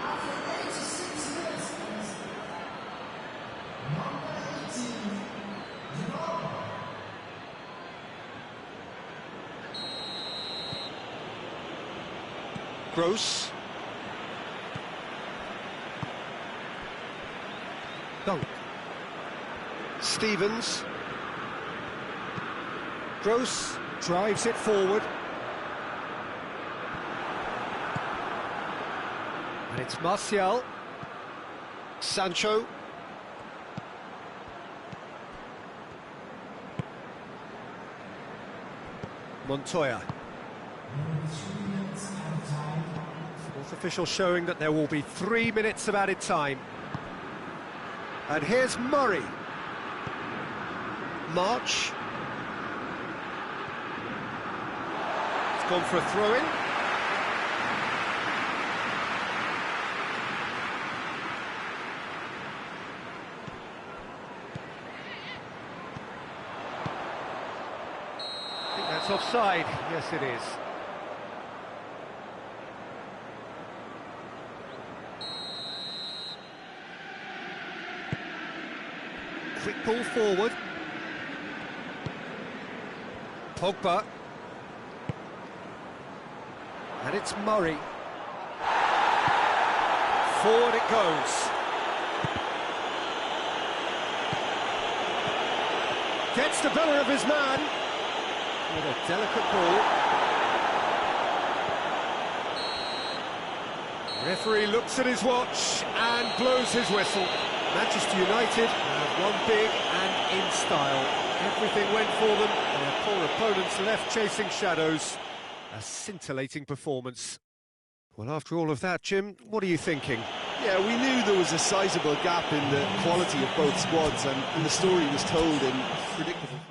After 86 minutes, number 18, Dybala. Gross. Dunk. Stevens. Gross drives it forward. And it's Martial. Sancho. Montoya. Fourth official showing that there will be 3 minutes of added time. And here's Murray. March. It's gone for a throw-in. I think that's offside. Yes, it is. Quick ball forward. Pogba. And it's Murray. Forward it goes. Gets the better of his man. With a delicate ball. Referee looks at his watch and blows his whistle. Manchester United have won big and in style. Everything went for them, their poor opponents left chasing shadows. A scintillating performance. Well, after all of that, Jim, what are you thinking? Yeah, we knew there was a sizable gap in the quality of both squads, and the story was told in predictable fashion.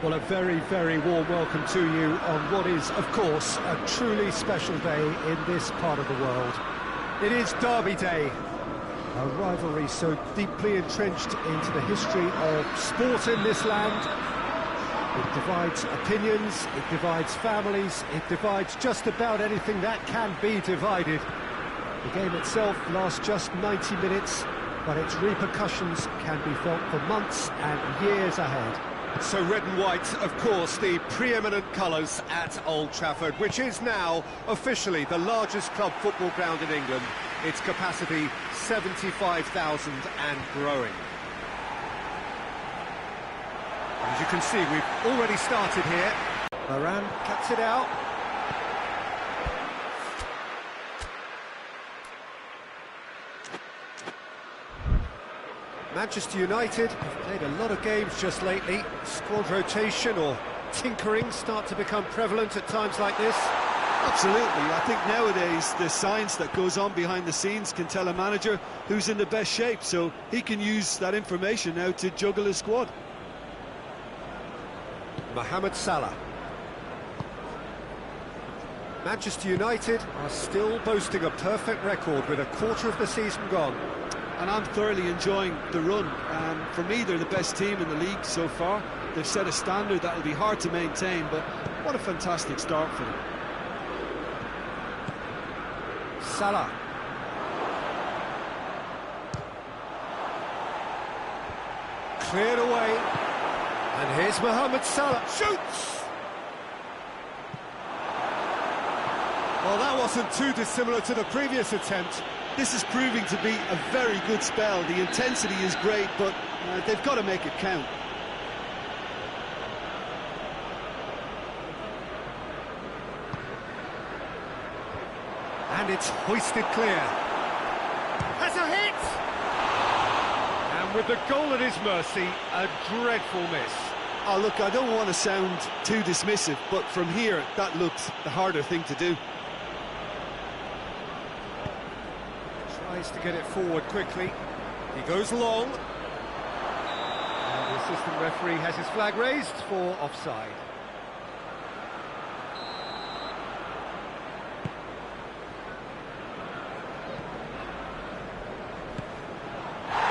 Well, a very, very warm welcome to you on what is, of course, a truly special day in this part of the world. It is Derby Day, a rivalry so deeply entrenched into the history of sport in this land. It divides opinions, it divides families, it divides just about anything that can be divided. The game itself lasts just 90 minutes, but its repercussions can be felt for months and years ahead. So red and white, of course, the preeminent colours at Old Trafford, which is now officially the largest club football ground in England. Its capacity 75,000 and growing. As you can see, we've already started here. Moran cuts it out. Manchester United have played a lot of games just lately. Squad rotation or tinkering start to become prevalent at times like this. Absolutely. I think nowadays the science that goes on behind the scenes can tell a manager who's in the best shape, so he can use that information now to juggle his squad. Mohamed Salah. Manchester United are still boasting a perfect record with a quarter of the season gone. And I'm thoroughly enjoying the run. For me, they're the best team in the league so far. They've set a standard that will be hard to maintain, but what a fantastic start for them. Salah. Cleared away. And here's Mohamed Salah. Shoots! Well, that wasn't too dissimilar to the previous attempt. This is proving to be a very good spell. The intensity is great, but they've got to make it count. And it's hoisted clear. Has a hit! And with the goal at his mercy, a dreadful miss. Oh, look, I don't want to sound too dismissive, but from here, that looked the harder thing to do. Tries to get it forward quickly. He goes long. And the assistant referee has his flag raised for offside.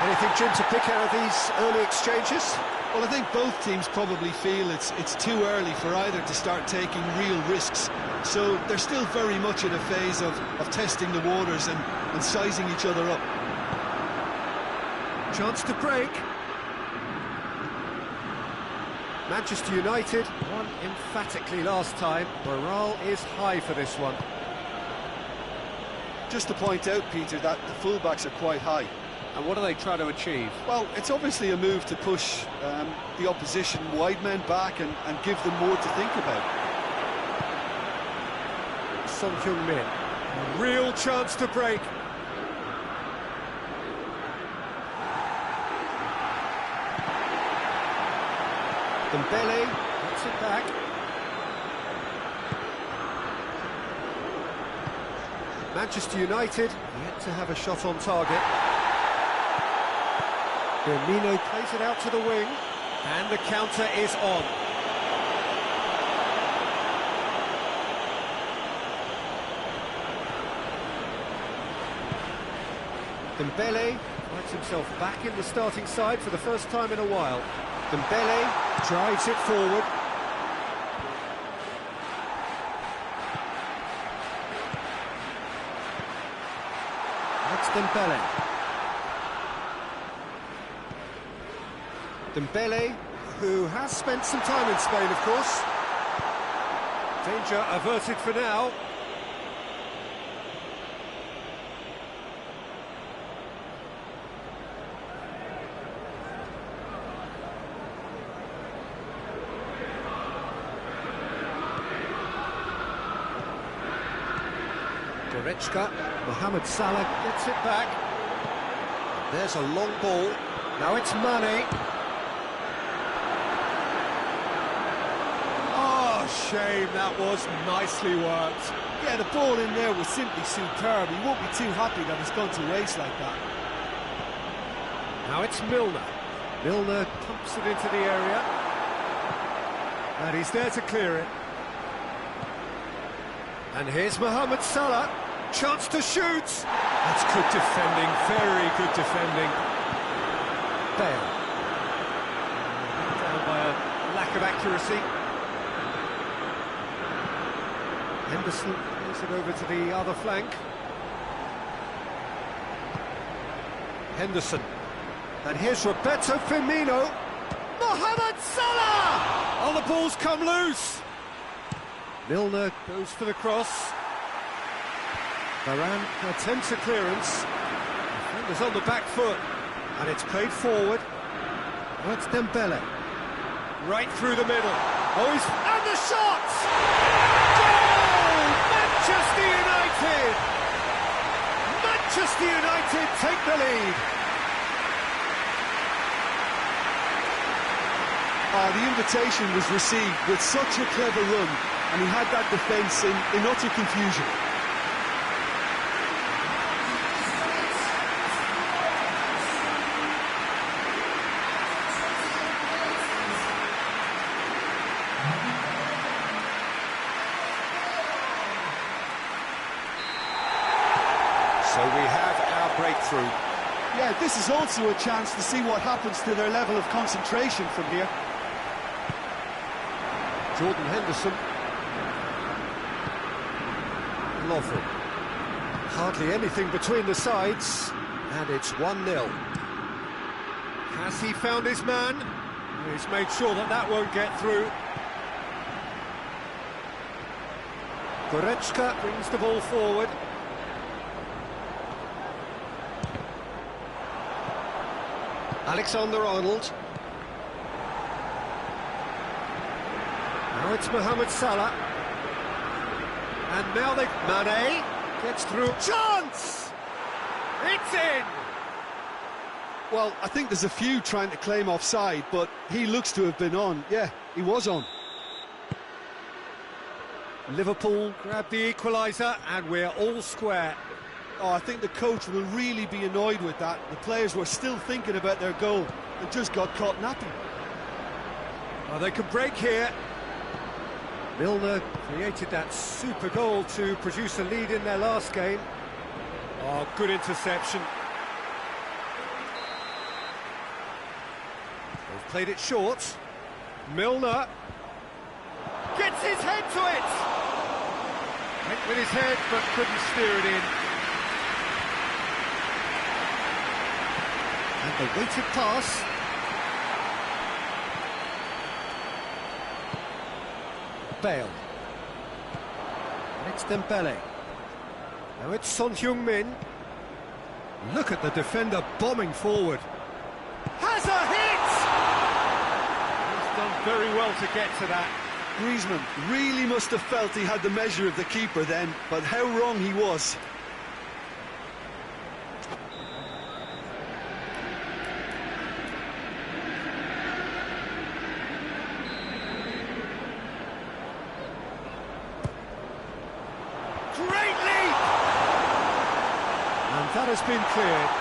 Anything, Jim, to pick out of these early exchanges? Well, I think both teams probably feel it's too early for either to start taking real risks. So they're still very much in a phase of testing the waters and sizing each other up. Chance to break. Manchester United won emphatically last time. Morale is high for this one. Just to point out, Peter, that the fullbacks are quite high. And what are they trying to achieve? Well, it's obviously a move to push the opposition wide men back and give them more to think about. Son Heung-min, a real chance to break. Dembele gets it back. Manchester United yet to have a shot on target. Firmino plays it out to the wing, and the counter is on. Dembele finds himself back in the starting side for the first time in a while. Dembele drives it forward. That's Dembele. Dembele, who has spent some time in Spain, of course. Danger averted for now. Goretzka, Mohamed Salah gets it back. There's a long ball. Now it's Mane. Shame, that was nicely worked. Yeah, the ball in there was simply superb. He won't be too happy that it's gone to waste like that. Now it's Milner. Milner pumps it into the area. And he's there to clear it. And here's Mohamed Salah. Chance to shoot. That's good defending, very good defending. Bale. Down by a lack of accuracy. Henderson plays it over to the other flank. Henderson. And here's Roberto Firmino. Mohamed Salah! Oh, the ball's come loose. Milner goes for the cross. Varane attempts a clearance. Defender's on the back foot. And it's played forward. Oh, it's Dembele. Right through the middle. Oh, and the shot! Goal! Manchester United! Manchester United take the lead. The invitation was received with such a clever run, and he had that defence in utter confusion. So we have our breakthrough. Yeah, this is also a chance to see what happens to their level of concentration from here. Jordan Henderson. Lovely. Hardly anything between the sides, and it's 1-0. Has he found his man? He's made sure that that won't get through. Goretzka brings the ball forward. Alexander-Arnold. Now it's Mohamed Salah. And now Mane gets through. Chance! It's in! Well, I think there's a few trying to claim offside, but he looks to have been on. Yeah, he was on. Liverpool grab the equaliser, and we're all square. Oh, I think the coach will really be annoyed with that. The players were still thinking about their goal and just got caught napping. Well, they could break here. Milner created that super goal to produce a lead in their last game. Oh, good interception. They've played it short. Milner gets his head to it. Went with his head, but couldn't steer it in. And the weighted pass. Bale. And it's Dembele. Now it's Son Heung-min. Look at the defender bombing forward. Has a hit! He's done very well to get to that. Griezmann really must have felt he had the measure of the keeper then, but how wrong he was. Great leap! And that has been cleared.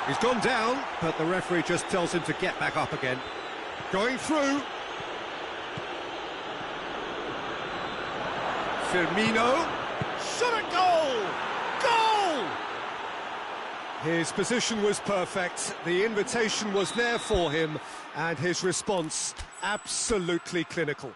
He's gone down, but the referee just tells him to get back up again. Going through. Firmino. Shot a goal! Goal! His position was perfect, the invitation was there for him, and his response absolutely clinical.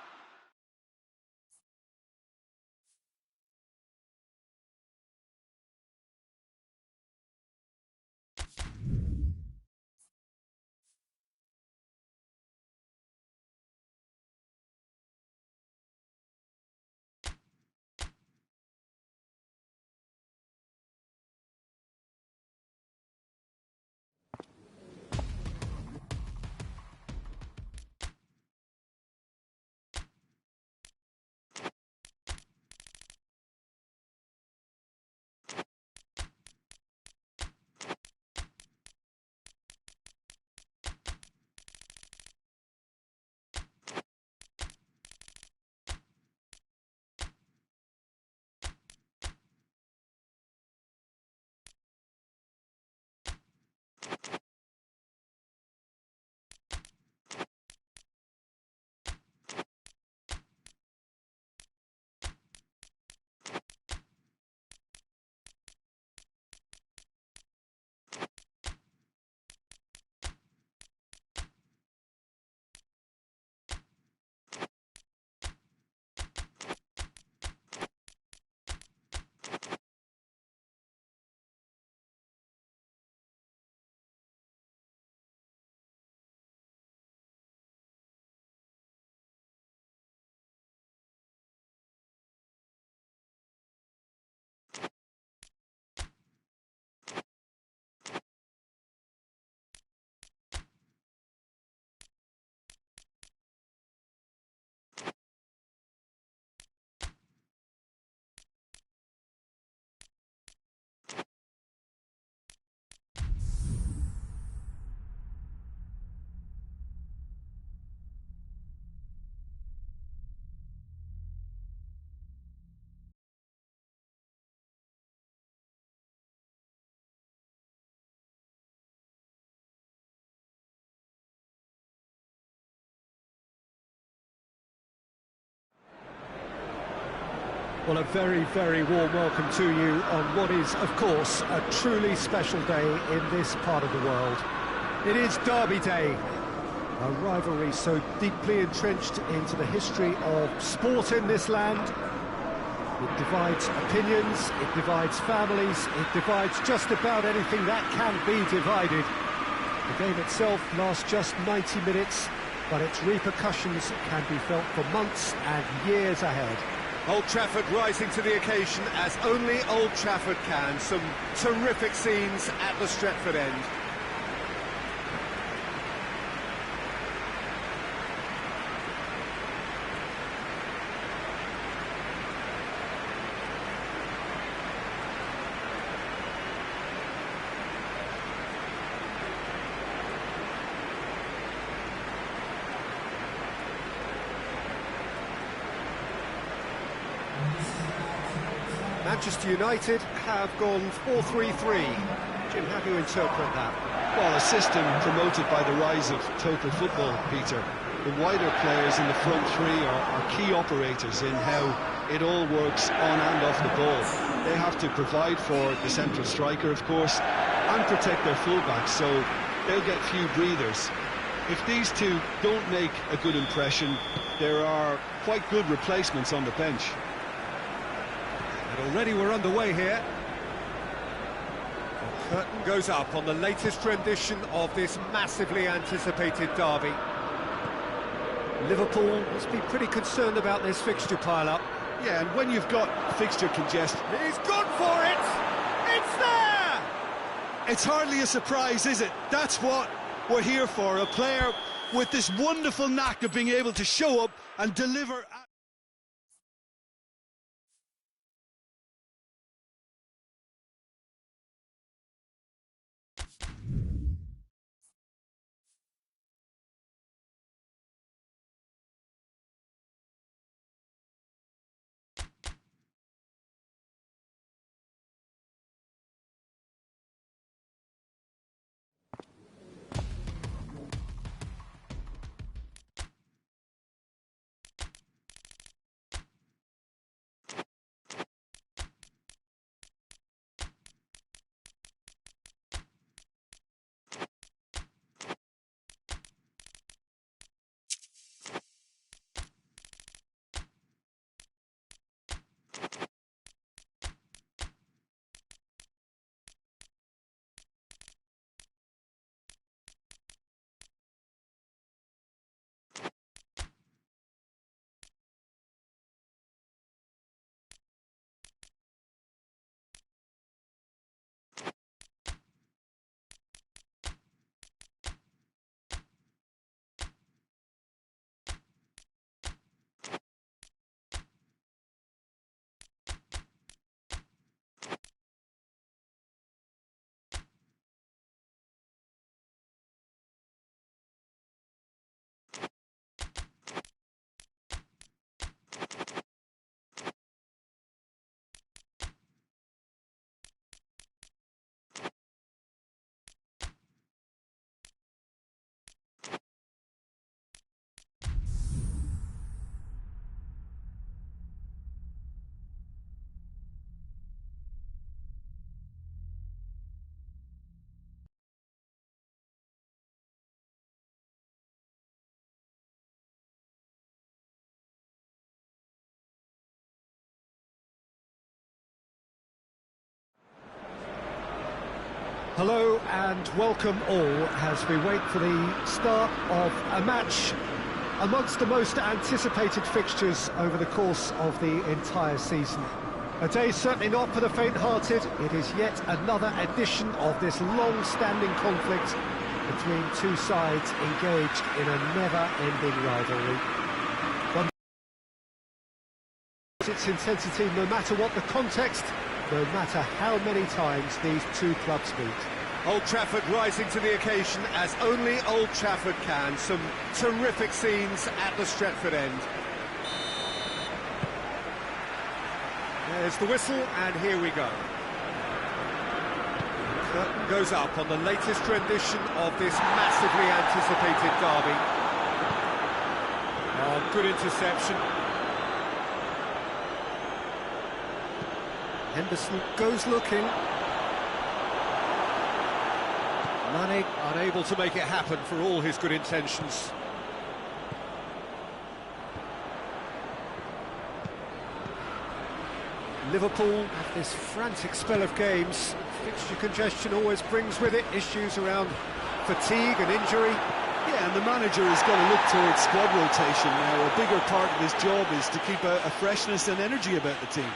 Well, a very, very warm welcome to you on what is, of course, a truly special day in this part of the world. It is Derby Day, a rivalry so deeply entrenched into the history of sport in this land. It divides opinions, it divides families, it divides just about anything that can be divided. The game itself lasts just 90 minutes, but its repercussions can be felt for months and years ahead. Old Trafford rising to the occasion as only Old Trafford can. Some terrific scenes at the Stretford end. Manchester United have gone 4-3-3. Jim, how do you interpret that? Well, a system promoted by the rise of total football, Peter. The wider players in the front three are key operators in how it all works on and off the ball. They have to provide for the central striker, of course, and protect their fullbacks, so they'll get few breathers. If these two don't make a good impression, there are quite good replacements on the bench. Already we're underway here. The curtain goes up on the latest rendition of this massively anticipated derby. Liverpool must be pretty concerned about this fixture pile-up. Yeah, and when you've got fixture congestion... He's gone for it! It's there! It's hardly a surprise, is it? That's what we're here for, a player with this wonderful knack of being able to show up and deliver... Hello and welcome all as we wait for the start of a match amongst the most anticipated fixtures over the course of the entire season. A day certainly not for the faint-hearted. It is yet another edition of this long-standing conflict between two sides engaged in a never-ending rivalry. From its intensity, no matter what the context, no matter how many times these two clubs meet. Old Trafford rising to the occasion as only Old Trafford can. Some terrific scenes at the Stretford end. There's the whistle, and here we go. The curtain goes up on the latest rendition of this massively anticipated derby. Oh, good interception. Henderson goes looking. Mane unable to make it happen for all his good intentions. Liverpool have this frantic spell of games. Fixture congestion always brings with it issues around fatigue and injury. Yeah, and the manager is going to look towards squad rotation now. A bigger part of his job is to keep a freshness and energy about the team.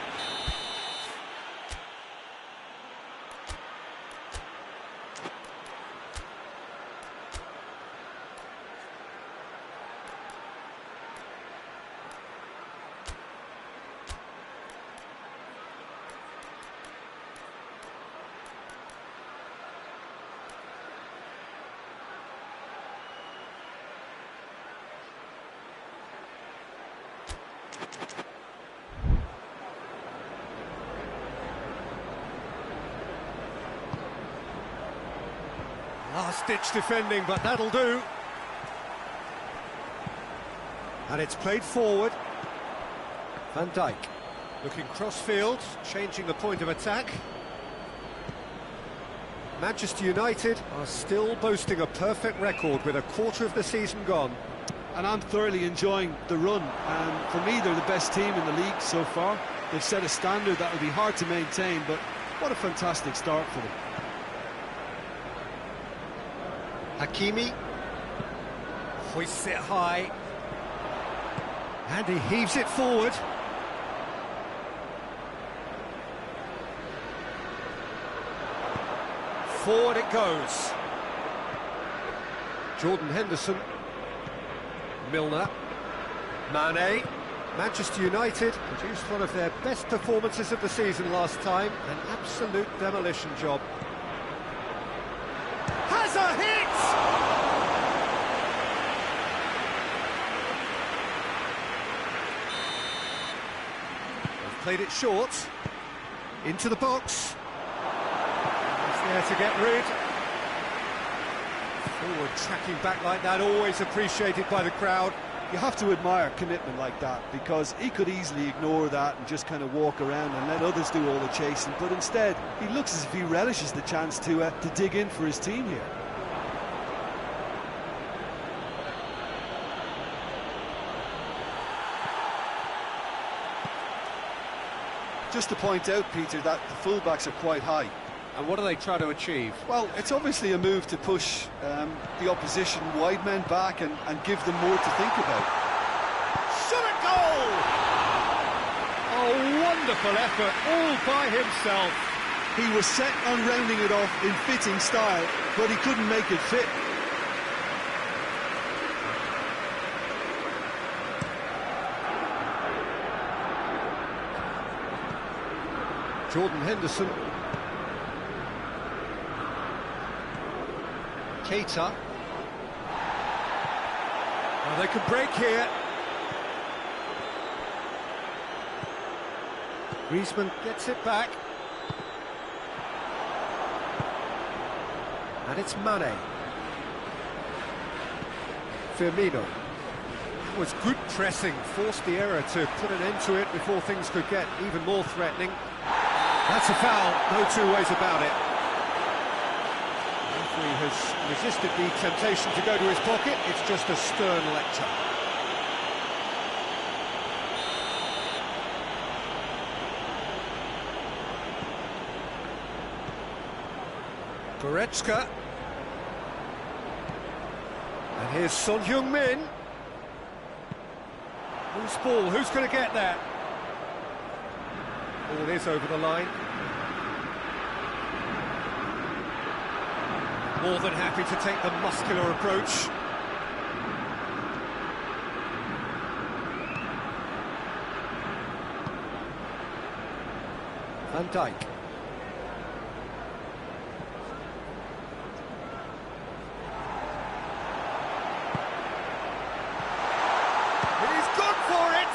Last-ditch defending, but that'll do. And it's played forward. Van Dijk looking cross-field, changing the point of attack. Manchester United are still boasting a perfect record with a quarter of the season gone. And I'm thoroughly enjoying the run. And for me, they're the best team in the league so far. They've set a standard that will be hard to maintain, but what a fantastic start for them. Hakimi hoists it high, and he heaves it forward. Forward it goes. Jordan Henderson, Milner, Mane. Manchester United produced one of their best performances of the season last time, an absolute demolition job. Has a hit! They've played it short, into the box. He's there to get rid. Forward tracking back like that, always appreciated by the crowd. You have to admire commitment like that, because he could easily ignore that and just kind of walk around and let others do all the chasing, but instead he looks as if he relishes the chance to dig in for his team here. Just to point out, Peter, that the fullbacks are quite high. And what do they try to achieve? Well, it's obviously a move to push the opposition wide men back and give them more to think about. Shot at goal! A wonderful effort, all by himself. He was set on rounding it off in fitting style, but he couldn't make it fit. Jordan Henderson. Keita. Well, they could break here. Griezmann gets it back. And it's Mane. Firmino. It was good pressing, forced the error to put an end to it before things could get even more threatening. That's a foul, no two ways about it. The referee has resisted the temptation to go to his pocket. It's just a stern lecture. Goretzka. And here's Son Heung-min. Who's ball? Who's going to get there? Ball is over the line. More than happy to take the muscular approach. Van Dijk. He's gone for it!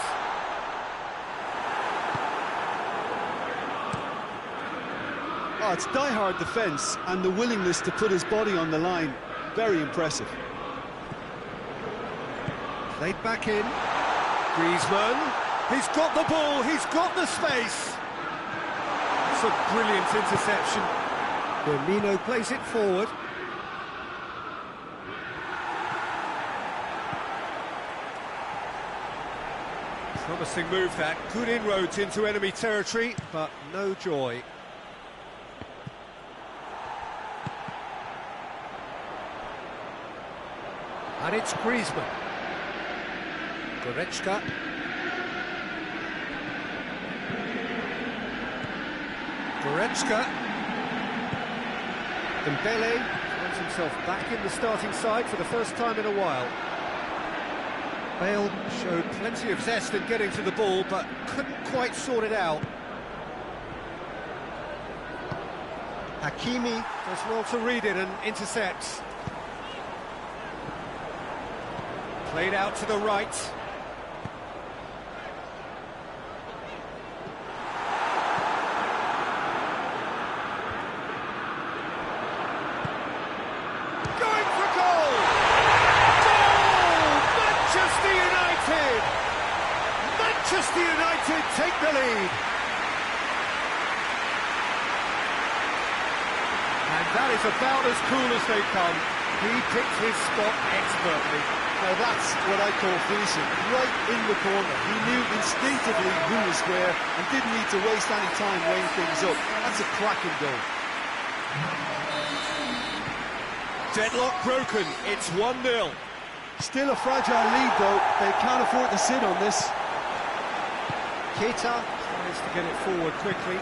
Oh, it's die-hard defence and the willingness to put his body on the line. Very impressive. Played back in. Griezmann. He's got the ball, he's got the space. That's a brilliant interception. Firmino plays it forward. Promising move that. Good inroads into enemy territory, but no joy. And it's Griezmann. Goretzka. Goretzka. Dembele finds himself back in the starting side for the first time in a while. Bale showed plenty of zest in getting to the ball, but couldn't quite sort it out. Hakimi does well to read it and intercepts. Played out to the right. Manchester United take the lead. And that is about as cool as they come. He picked his spot expertly. Now that's what I call finishing, right in the corner. He knew instinctively who was where and didn't need to waste any time weighing things up. That's a cracking goal. Deadlock broken, it's 1-0. Still a fragile lead though, they can't afford to sit on this. Keita tries to get it forward quickly,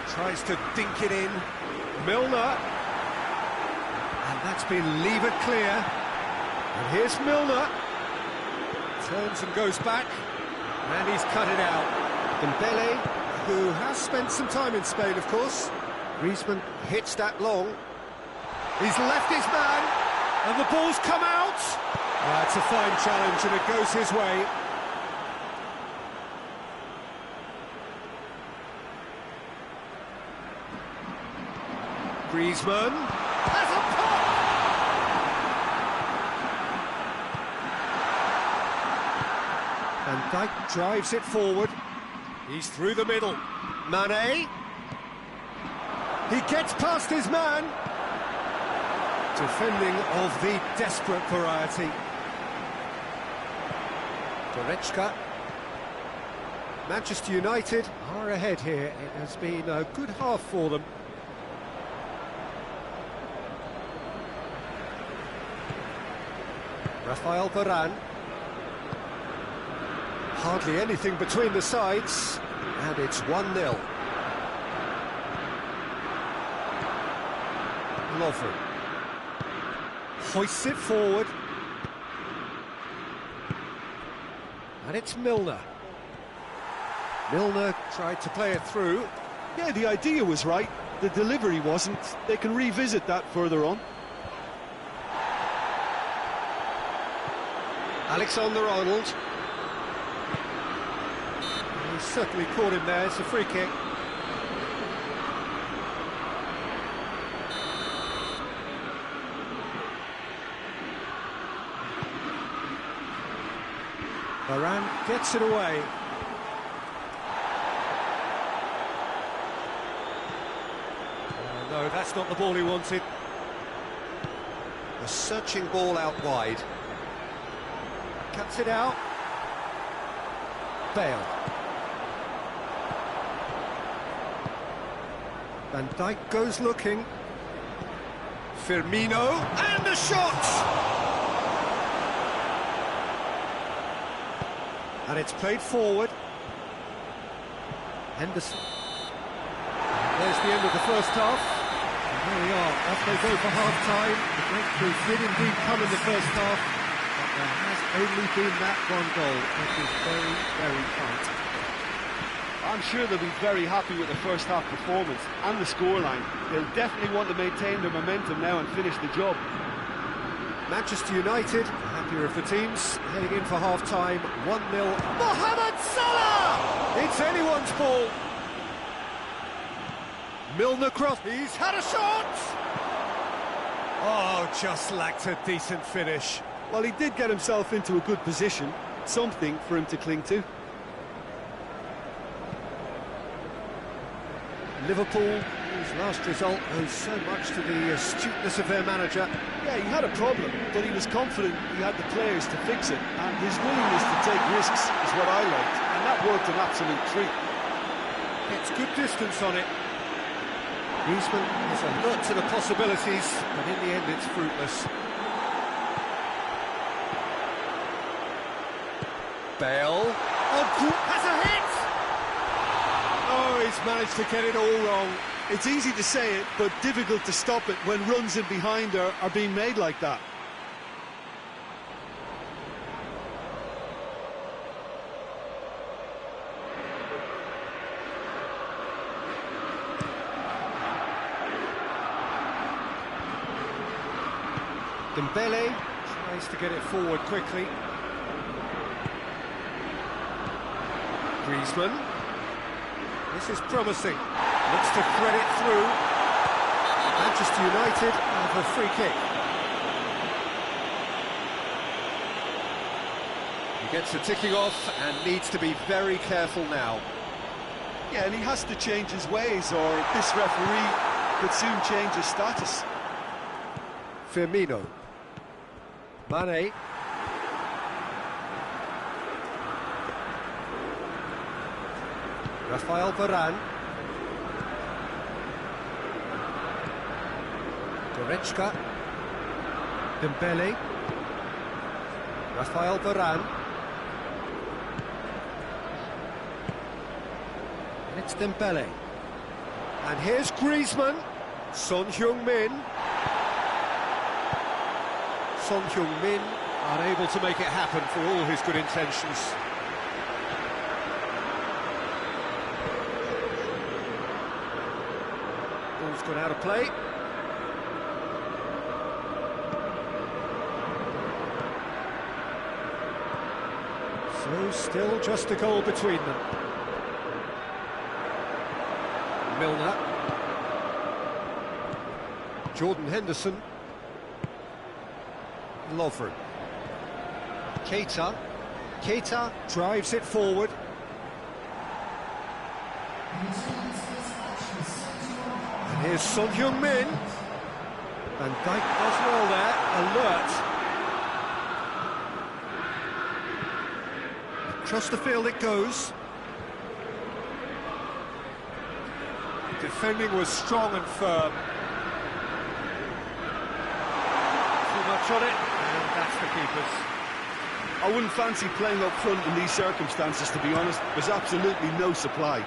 tries to dink it in. Milner, and that's been levered clear. And here's Milner, turns and goes back, and he's cut it out. Dembele, who has spent some time in Spain, of course. Griezmann hits that long. He's left his man, and the ball's come out. It's a fine challenge, and it goes his way. Griezmann has a pop! Van Dijk drives it forward. He's through the middle. Mane. He gets past his man. Defending of the desperate variety. Goretzka. Manchester United are ahead here. It has been a good half for them. Rafael Varane. Hardly anything between the sides, and it's 1-0. Lovren hoists it forward, and it's Milner. Milner tried to play it through. Yeah, the idea was right, the delivery wasn't. They can revisit that further on. Alexander-Arnold. He certainly caught him there, it's a free kick. Varane gets it away. No, that's not the ball he wanted. A searching ball out wide. Cuts it out. Bale. Van Dijk goes looking. Firmino, and a shot! And it's played forward. Henderson. There's the end of the first half. And there we are, off they go for half-time. The breakthrough did indeed come in the first half, but there has only been that one goal. It is very, very tight. I'm sure they'll be very happy with the first half performance and the scoreline. They'll definitely want to maintain their momentum now and finish the job. Manchester United, the happier of the teams, heading in for half-time, 1-0. Mohamed Salah! It's anyone's ball. Milner cross, he's had a shot! Oh, just lacked a decent finish. Well, he did get himself into a good position, something for him to cling to. Liverpool, whose last result owes so much to the astuteness of their manager. Yeah, he had a problem, but he was confident he had the players to fix it, and his willingness to take risks is what I liked, and that worked an absolute treat. Gets good distance on it. Griezmann is alert to the possibilities, but in the end it's fruitless. Bale. Oh, has a hit! Oh, he's managed to get it all wrong. It's easy to say it, but difficult to stop it when runs in behind are being made like that. Dembele tries to get it forward quickly. Griezmann. This is promising. Looks to thread it through. Manchester United have a free kick. He gets the ticking off and needs to be very careful now. Yeah, and he has to change his ways, or this referee could soon change his status. Firmino. Mane. Rafael Varane. Goretzka. Dembele. Rafael Varane. And it's Dembele. And here's Griezmann. Son Heung-min. Son Heung-min unable to make it happen for all his good intentions. Ball's gone out of play. So still just a goal between them. Milner. Jordan Henderson. Lovren. Keita. Keita drives it forward. And here's Son Heung-min. Van Dijk does well there, alert. Across the field it goes. Defending was strong and firm. Too much on it. That's the keepers. I wouldn't fancy playing up front in these circumstances, to be honest. There's absolutely no supply.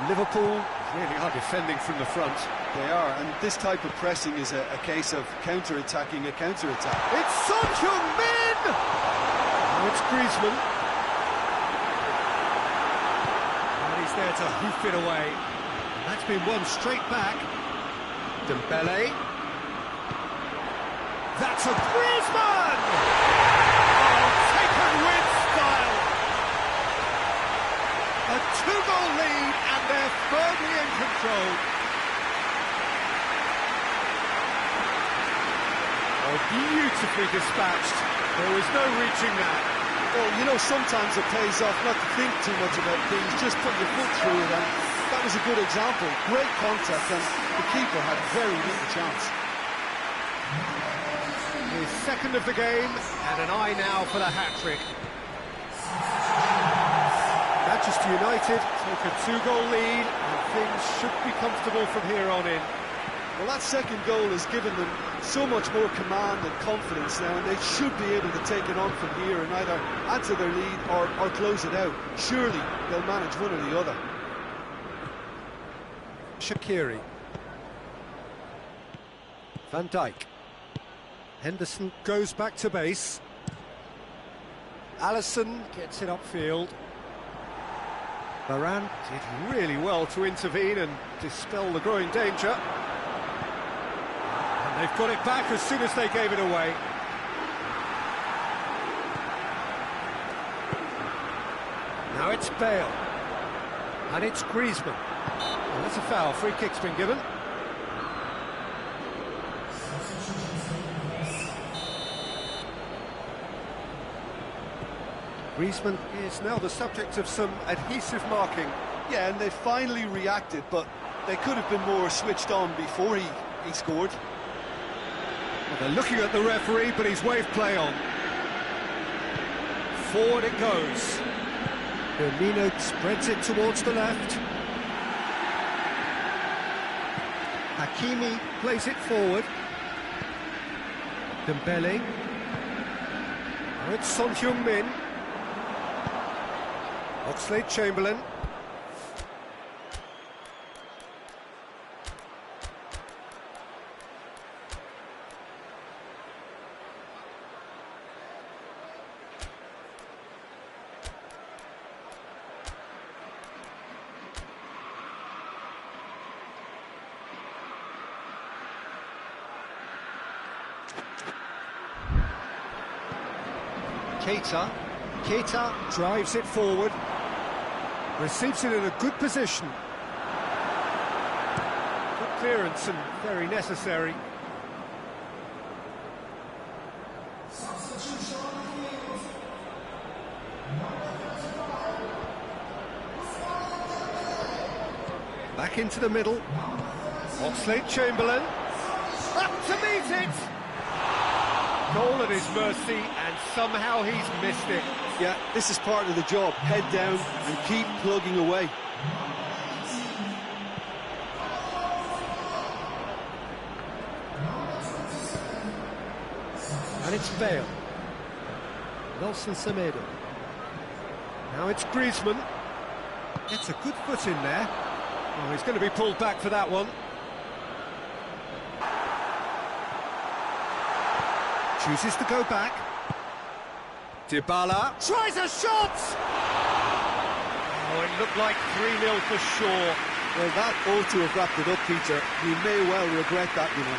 Liverpool really are defending from the front. They are, and this type of pressing is a case of counter-attacking a counter-attack. It's Son Heung-min! Now it's Griezmann. And he's there to hoof it away. And that's been won straight back. Dembele. That's a Griezmann! Oh, taken with style! A two-goal lead, and they're firmly in control. Oh, beautifully dispatched. There was no reaching that. Well, you know, sometimes it pays off not to think too much about things, just put your foot through it, and that was a good example. Great contact, and the keeper had very little chance. His second of the game, and an eye now for the hat-trick. Manchester United take a two-goal lead, and things should be comfortable from here on in. Well, that second goal has given them so much more command and confidence now, and they should be able to take it on from here and either add to their lead or close it out. Surely they'll manage one or the other. Shaqiri. Van Dijk. Henderson goes back to base. Alisson gets it upfield. Varane did really well to intervene and dispel the growing danger. And they've got it back as soon as they gave it away. Now it's Bale. And it's Griezmann. And that's a foul. Free kick's been given. Griezmann is now the subject of some adhesive marking. Yeah, and they finally reacted, but they could have been more switched on before he scored. Well, they're looking at the referee, but he's waved play on. Forward it goes. Firmino spreads it towards the left. Hakimi plays it forward. Dembele. Now it's Son Heung-min. Oxlade-Chamberlain. Keita drives it forward, receives it in a good position. Good clearance and very necessary. Substitution on the field. Back into the middle. Oxlade-Chamberlain. Up to meet it! Goal at his mercy, and somehow he's missed it. Yeah, this is part of the job. Head down and keep plugging away. And it's Bale. Nelson Semedo. Now it's Griezmann. Gets a good foot in there. Oh, he's going to be pulled back for that one. Chooses to go back. Dybala tries a shot! Oh, it looked like 3-0 for sure. Well, that ought to have wrapped it up, Peter. You may well regret that, you know.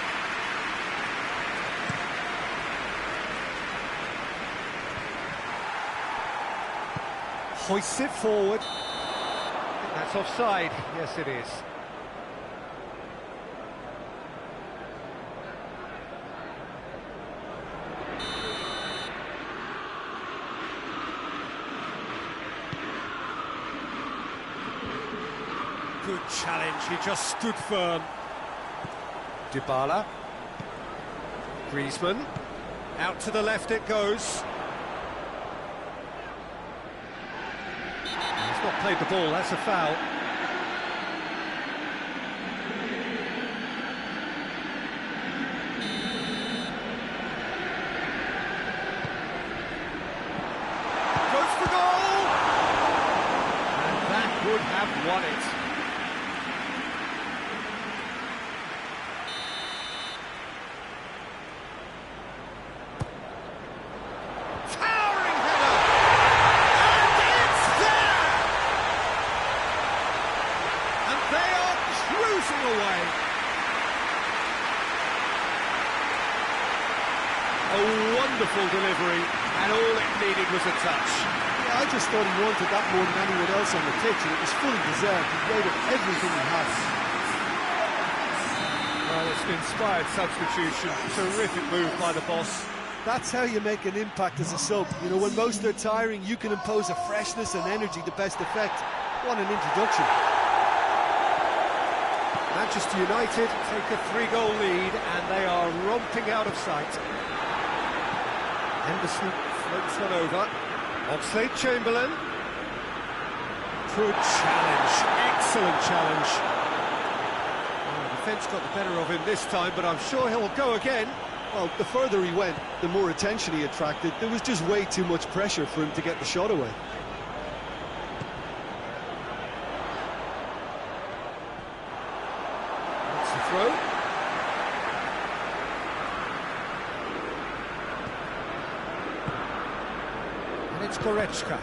Hoists it forward. I think that's offside. Yes, it is. Good challenge, he just stood firm. Dybala. Griezmann. Out to the left it goes. He's not played the ball, that's a foul. Goes for goal! And that would have won it. Away. A wonderful delivery, and all it needed was a touch. Yeah, I just thought he wanted that more than anyone else on the pitch, and it was fully deserved. He gave it everything he has. Well, it's an inspired substitution. Terrific move by the boss. That's how you make an impact as a sub. You know, when most are tiring, you can impose a freshness and energy to best effect. What an introduction. Manchester United take a 3-goal lead, and they are romping out of sight. Henderson floats one over. Oxlade-Chamberlain. Good challenge, excellent challenge. Oh, the defence got the better of him this time, but I'm sure he'll go again. Well, the further he went, the more attention he attracted. There was just way too much pressure for him to get the shot away. Throw. And it's Goretzka.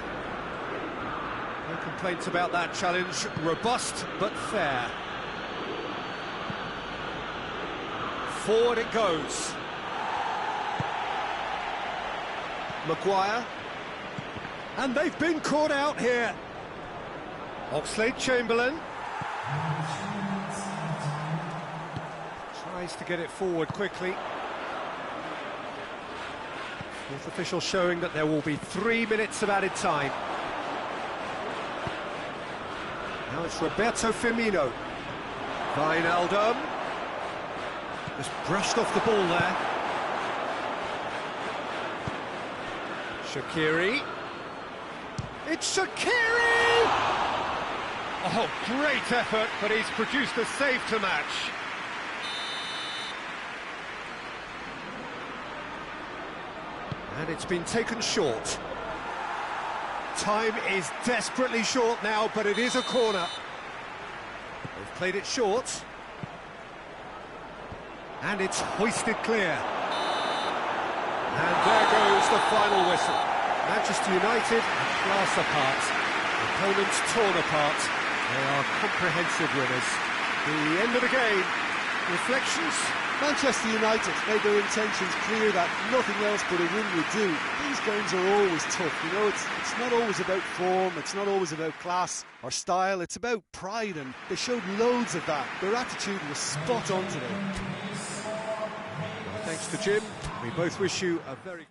No complaints about that challenge. Robust but fair. Forward it goes. Maguire. And they've been caught out here. Oxlade-Chamberlain. Tries to get it forward quickly. Fourth official showing that there will be 3 minutes of added time. Now it's Roberto Firmino. Wijnaldum. Just brushed off the ball there. Shaqiri. It's Shaqiri! Oh, great effort, but he's produced a save to match. And it's been taken short. Time is desperately short now, but it is a corner. They've played it short. And it's hoisted clear. And there goes the final whistle. Manchester United are class apart. Opponents torn apart. They are comprehensive winners. The end of the game. Reflections? Manchester United made their intentions clear that nothing else but a win would do. These games are always tough, you know, it's not always about form, it's not always about class or style, it's about pride, and they showed loads of that. Their attitude was spot on today. Thanks to Jim. We both wish you a very...